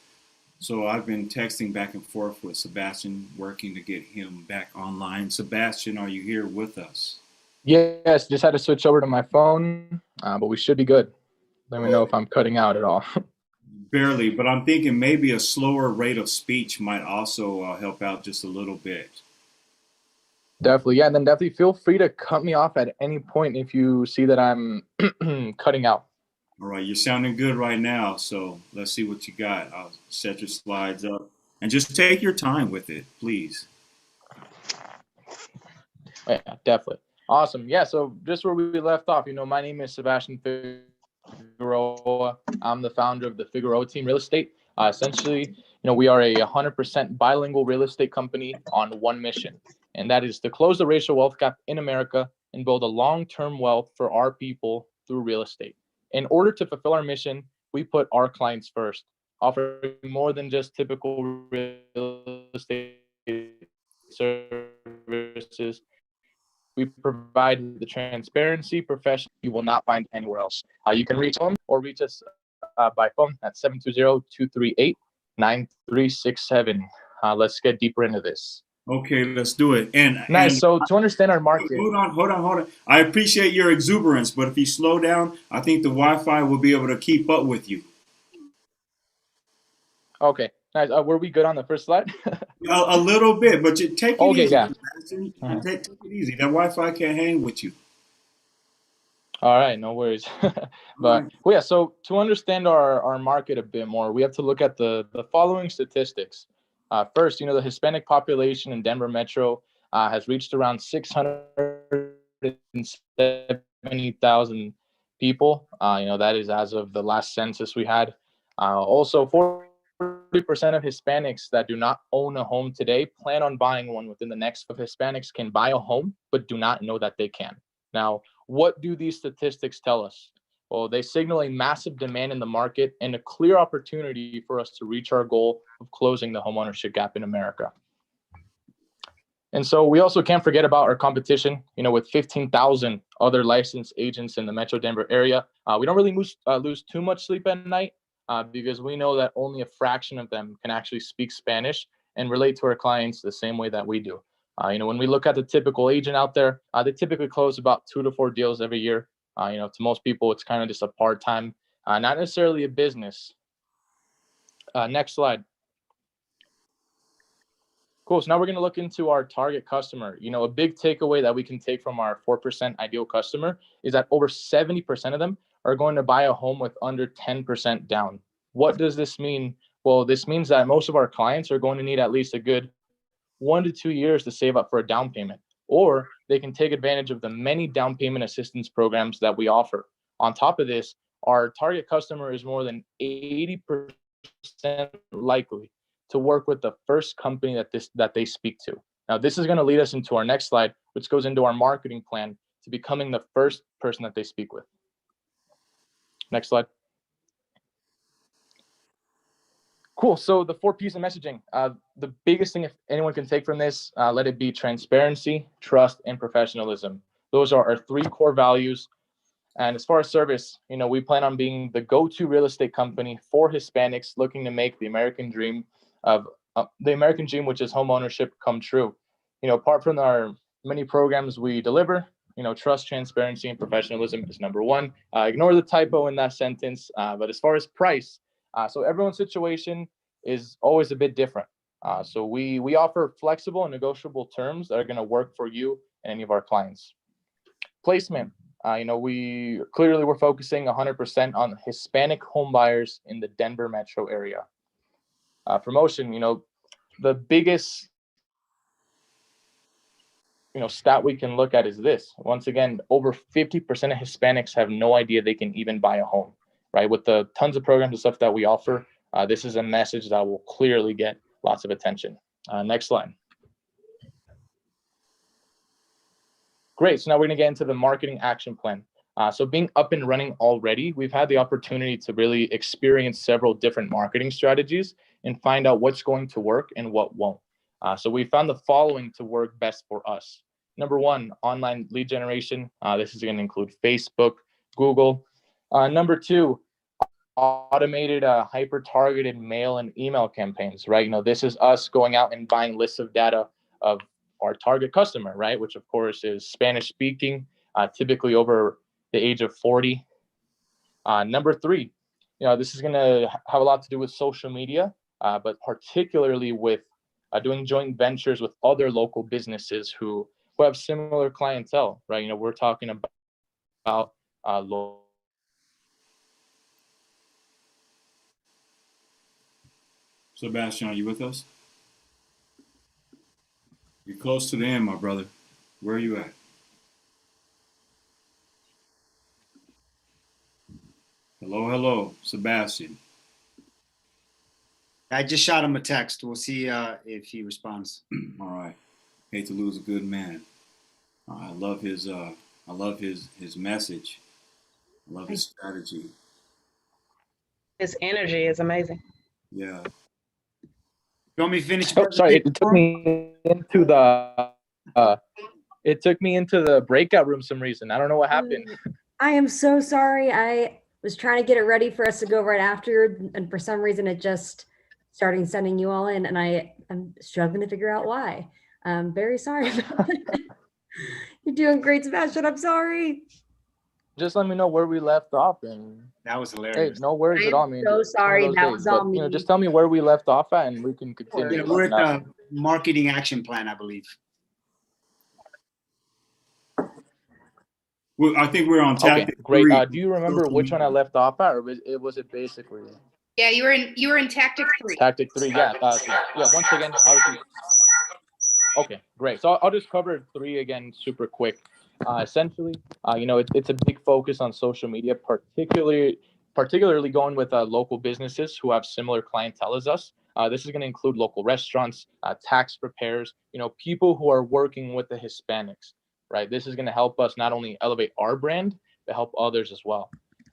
[SPEAKER 1] So I've been texting back and forth with Sebastian, working to get him back online. Sebastian, are you here with us?
[SPEAKER 18] Yes, just had to switch over to my phone, but we should be good. Let me know if I'm cutting out at all.
[SPEAKER 1] Barely, but I'm thinking maybe a slower rate of speech might also help out just a little bit.
[SPEAKER 18] Definitely, yeah, and then definitely feel free to cut me off at any point if you see that I'm cutting out.
[SPEAKER 1] All right, you're sounding good right now, so let's see what you got. I'll set your slides up and just take your time with it, please.
[SPEAKER 18] Yeah, definitely. Awesome. Yeah, so just where we left off, my name is Sebastian Figueroa. I'm the founder of the Figueroa Team Real Estate. Essentially, we are a 100% bilingual real estate company on one mission, and that is to close the racial wealth gap in America and build a long-term wealth for our people through real estate. In order to fulfill our mission, we put our clients first, offering more than just typical real estate services. We provide the transparency, profession you will not find anywhere else. You can reach them or reach us by phone at 720-238-9367. Let's get deeper into this.
[SPEAKER 1] Okay, let's do it.
[SPEAKER 18] Nice. So to understand our market.
[SPEAKER 1] Hold on. I appreciate your exuberance, but if you slow down, I think the Wi-Fi will be able to keep up with you.
[SPEAKER 18] Okay, nice. Were we good on the first slide?
[SPEAKER 1] A little bit, but you take it easy.
[SPEAKER 18] Yeah.
[SPEAKER 1] Take it easy. That Wi-Fi can't hang with you.
[SPEAKER 18] All right, no worries. But well, yeah, so to understand our market a bit more, we have to look at the following statistics. First, the Hispanic population in Denver Metro has reached around 670,000 people. That is as of the last census we had. Also, 40% of Hispanics that do not own a home today plan on buying one within the next. Of Hispanics can buy a home, but do not know that they can. Now, what do these statistics tell us? Well, they signal a massive demand in the market and a clear opportunity for us to reach our goal of closing the homeownership gap in America. And so we also can't forget about our competition, with 15,000 other licensed agents in the Metro Denver area. We don't really lose too much sleep at night because we know that only a fraction of them can actually speak Spanish and relate to our clients the same way that we do. When we look at the typical agent out there, they typically close about 2 to 4 deals every year. To most people, it's kind of just a part-time, not necessarily a business. Next slide. Cool. So now we're going to look into our target customer. A big takeaway that we can take from our 4% ideal customer is that over 70% of them are going to buy a home with under 10% down. What does this mean? Well, this means that most of our clients are going to need at least a good 1 to 2 years to save up for a down payment, or they can take advantage of the many down payment assistance programs that we offer. On top of this, our target customer is more than 80% likely to work with the first company that they speak to. Now, this is going to lead us into our next slide, which goes into our marketing plan to becoming the first person that they speak with. Next slide. Cool. So the 4 P's of messaging, the biggest thing if anyone can take from this, let it be transparency, trust, and professionalism. Those are our 3 core values. And as far as service, we plan on being the go-to real estate company for Hispanics looking to make the American dream, which is home ownership, come true. Apart from our many programs we deliver, trust, transparency, and professionalism is number 1. Ignore the typo in that sentence. But as far as price, so everyone's situation is always a bit different. So we offer flexible and negotiable terms that are going to work for you and any of our clients. Placement. We're focusing 100% on Hispanic home buyers in the Denver metro area. Promotion, the biggest stat we can look at is this. Once again, over 50% of Hispanics have no idea they can even buy a home, right? With the tons of programs and stuff that we offer, this is a message that will clearly get lots of attention. Next slide. Great, so now we're gonna get into the marketing action plan. So being up and running already, we've had the opportunity to really experience several different marketing strategies and find out what's going to work and what won't. So we found the following to work best for us. Number one, online lead generation. This is going to include Facebook, Google. Number two, automated hyper-targeted mail and email campaigns, right? This is us going out and buying lists of data of our target customer, right? Which of course is Spanish speaking, typically over the age of 40. Number three, this is going to have a lot to do with social media, but particularly with doing joint ventures with other local businesses who have similar clientele, right? We're talking about
[SPEAKER 1] Sebastian, are you with us? You're close to the end, my brother. Where are you at? Hello, hello, Sebastian.
[SPEAKER 11] I just shot him a text. We'll see if he responds.
[SPEAKER 1] All right. Hate to lose a good man. I love his message. I love his strategy.
[SPEAKER 8] His energy is amazing.
[SPEAKER 1] Yeah.
[SPEAKER 11] You want me to finish?
[SPEAKER 18] Oh, sorry, it took me into the breakout room some reason. I don't know what happened.
[SPEAKER 4] I am so sorry. I was trying to get it ready for us to go right after, and for some reason it just started sending you all in, and I'm struggling to figure out why. I'm very sorry about that. You're doing great, Sebastian. I'm sorry.
[SPEAKER 18] Just let me know where we left off, and
[SPEAKER 11] that was hilarious.
[SPEAKER 18] Hey, no worries at all, man.
[SPEAKER 4] So sorry, that was all me.
[SPEAKER 18] Just tell me where we left off at, and we can continue.
[SPEAKER 11] We're at the marketing action plan, I believe.
[SPEAKER 1] Well, I think we're on tactic.
[SPEAKER 18] Okay, great. Do you remember which one I left off at, or was it basically?
[SPEAKER 19] Yeah, you were in tactic 3.
[SPEAKER 18] Tactic 3, yeah. Once again, obviously. Okay, great. So I'll just cover 3 again super quick. Essentially, it's a big focus on social media, particularly going with local businesses who have similar clientele as us. This is going to include local restaurants, tax preparers, people who are working with the Hispanics, right? This is going to help us not only elevate our brand, but help others as well.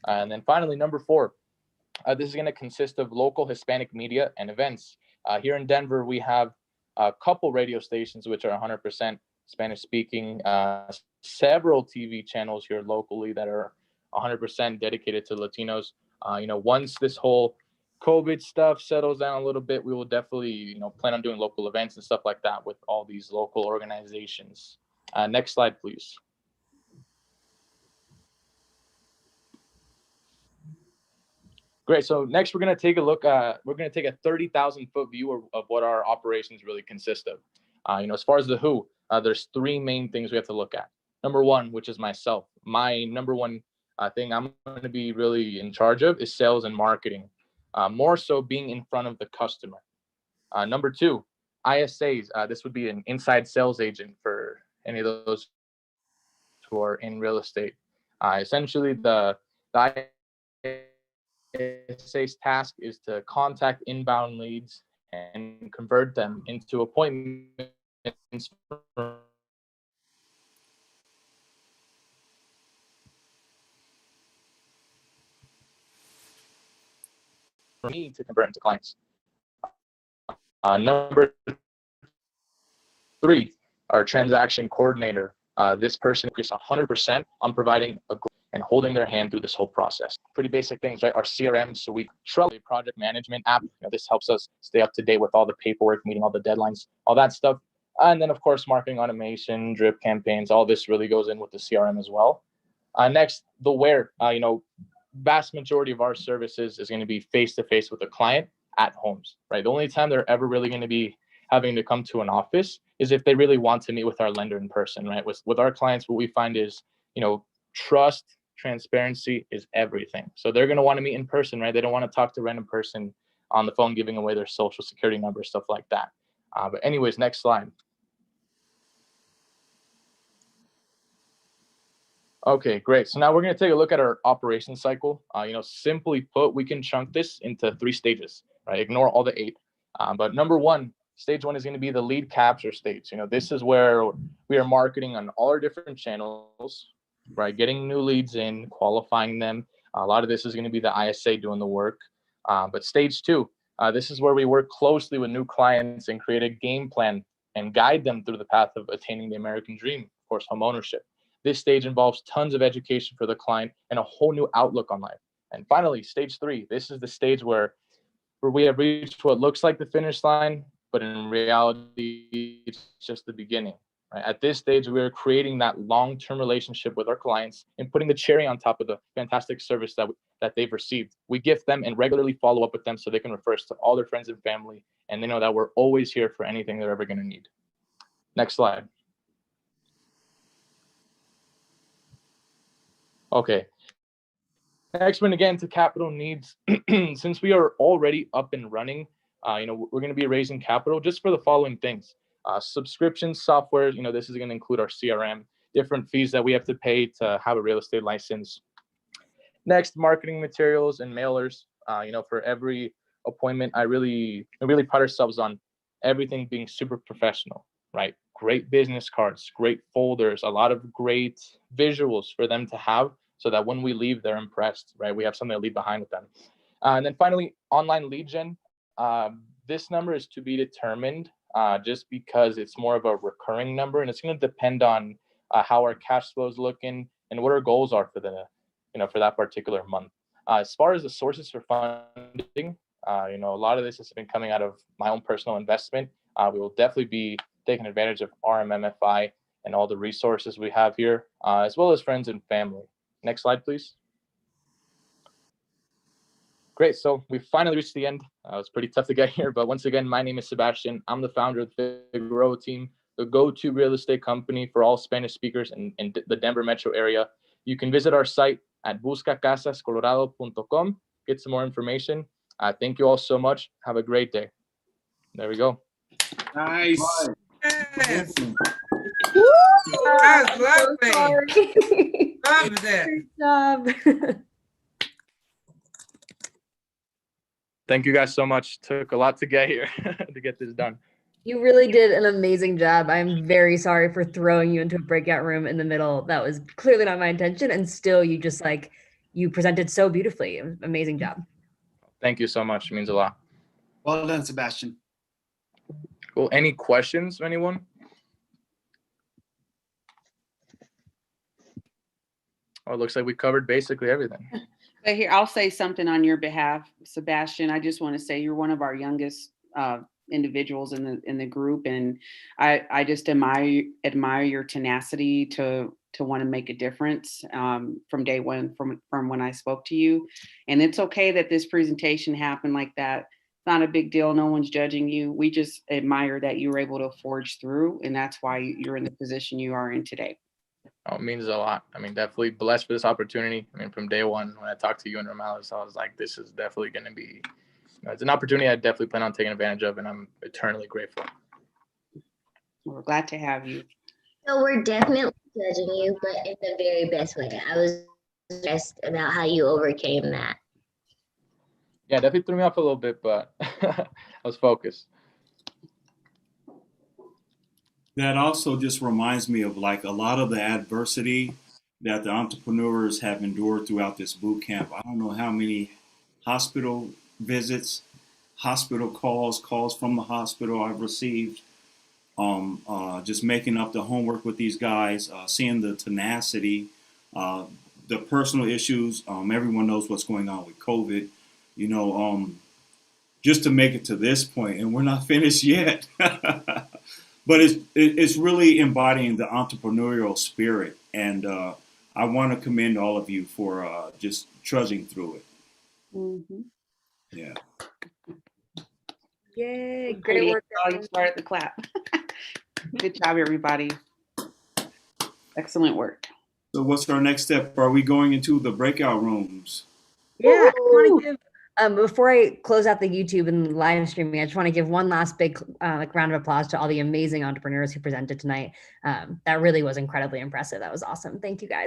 [SPEAKER 18] And then finally, number 4, this is going to consist of local Hispanic media and events. Here in Denver, we have a couple radio stations which are 100% Spanish speaking, several TV channels here locally that are 100% dedicated to Latinos. Once this whole COVID stuff settles down a little bit, we will definitely, plan on doing local events and stuff like that with all these local organizations. Next slide, please. Great. So next, we're going to take a look. We're going to take a 30,000-foot view of what our operations really consist of. As far as the who, there's 3 main things we have to look at. Number 1, which is myself. My number 1 thing I'm going to be really in charge of is sales and marketing, more so being in front of the customer. Number 2, ISAs. This would be an inside sales agent for any of those who are in real estate. Essentially, the ISA's task is to contact inbound leads and convert them into appointments for me to convert into clients. Number 3, our transaction coordinator. This person is 100% on providing and holding their hand through this whole process. Pretty basic things, right? Our CRM, so we Trello project management app. This helps us stay up to date with all the paperwork, meeting all the deadlines, all that stuff. And then, of course, marketing automation, drip campaigns, all this really goes in with the CRM as well. Next, the where. Vast majority of our services is going to be face-to-face with the client at homes, right? The only time they're ever really going to be having to come to an office is if they really want to meet with our lender in person, right? With our clients, what we find is, trust, transparency is everything. So they're going to want to meet in person, right? They don't want to talk to a random person on the phone, giving away their social security number, stuff like that. But anyways, next slide. Okay, great. So now we're going to take a look at our operation cycle. Simply put, we can chunk this into 3 stages, right? Ignore all the 8. But number 1, stage 1 is going to be the lead capture stage. This is where we are marketing on all our different channels, right? Getting new leads in, qualifying them. A lot of this is going to be the ISA doing the work. But stage 2, this is where we work closely with new clients and create a game plan and guide them through the path of attaining the American dream, of course, home ownership. This stage involves tons of education for the client and a whole new outlook on life. And finally, stage 3, this is the stage where we have reached what looks like the finish line, but in reality, it's just the beginning. Right? At this stage, we're creating that long-term relationship with our clients and putting the cherry on top of the fantastic service that they've received. We gift them and regularly follow up with them so they can refer us to all their friends and family, and they know that we're always here for anything they're ever going to need. Next slide. Okay. Next, we're going to get into capital needs. Since we are already up and running, we're going to be raising capital just for the following things. Subscription software, this is going to include our CRM, different fees that we have to pay to have a real estate license. Next, marketing materials and mailers. For every appointment, we really pride ourselves on everything being super professional, right? Great business cards, great folders, a lot of great visuals for them to have so that when we leave, they're impressed, right? We have something to leave behind with them. And then finally, online lead gen. This number is to be determined just because it's more of a recurring number, and it's going to depend on how our cash flow is looking and what our goals are for for that particular month. As far as the sources for funding, a lot of this has been coming out of my own personal investment. We will definitely be taking advantage of RMMFI and all the resources we have here, as well as friends and family. Next slide, please. Great, so we finally reached the end. It was pretty tough to get here, but once again, my name is Sebastian. I'm the founder of the Figueroa team, the go-to real estate company for all Spanish speakers in the Denver metro area. You can visit our site at buscacasascolorado.com, get some more information. Thank you all so much. Have a great day. There we go.
[SPEAKER 1] Nice.
[SPEAKER 10] Yes.
[SPEAKER 12] Woo!
[SPEAKER 10] That was lovely. Love
[SPEAKER 4] Good
[SPEAKER 10] that.
[SPEAKER 4] job.
[SPEAKER 18] Thank you guys so much. Took a lot to get here to get this done.
[SPEAKER 4] You really did an amazing job. I'm very sorry for throwing you into a breakout room in the middle. That was clearly not my intention. And still, you just you presented so beautifully. Amazing job.
[SPEAKER 18] Thank you so much. It means a lot.
[SPEAKER 11] Well done, Sebastian.
[SPEAKER 18] Cool. Any questions, anyone? Oh, it looks like we covered basically everything.
[SPEAKER 3] But here, I'll say something on your behalf, Sebastian. I just want to say you're one of our youngest individuals in the group, and I just admire your tenacity to want to make a difference from day one, from when I spoke to you. And it's okay that this presentation happened like that. It's not a big deal. No one's judging you. We just admire that you were able to forge through, and that's why you're in the position you are in today.
[SPEAKER 18] Oh, it means a lot. I mean, definitely blessed for this opportunity. I mean, from day one, when I talked to you and Romales, I was like, this is definitely going to be, it's an opportunity I definitely plan on taking advantage of, and I'm eternally grateful.
[SPEAKER 3] We're glad to have you.
[SPEAKER 13] So we're definitely judging you, but in the very best way. I was stressed about how you overcame that.
[SPEAKER 18] Yeah, definitely threw me off a little bit, but I was focused.
[SPEAKER 1] That also just reminds me of like a lot of the adversity that the entrepreneurs have endured throughout this boot camp. I don't know how many hospital visits, hospital calls from the hospital I've received. Just making up the homework with these guys, seeing the tenacity, the personal issues. Everyone knows what's going on with COVID, just to make it to this point, and we're not finished yet. But it's really embodying the entrepreneurial spirit, and I want to commend all of you for just trudging through it.
[SPEAKER 3] Mm-hmm.
[SPEAKER 1] Yeah.
[SPEAKER 4] Yay! Great work.
[SPEAKER 3] You started the clap. Good job, everybody. Excellent work.
[SPEAKER 1] So what's our next step? Are we going into the breakout rooms?
[SPEAKER 4] Yeah, I want to give before I close out the YouTube and live streaming, I just want to give one last big round of applause to all the amazing entrepreneurs who presented tonight. That really was incredibly impressive. That was awesome. Thank you, guys.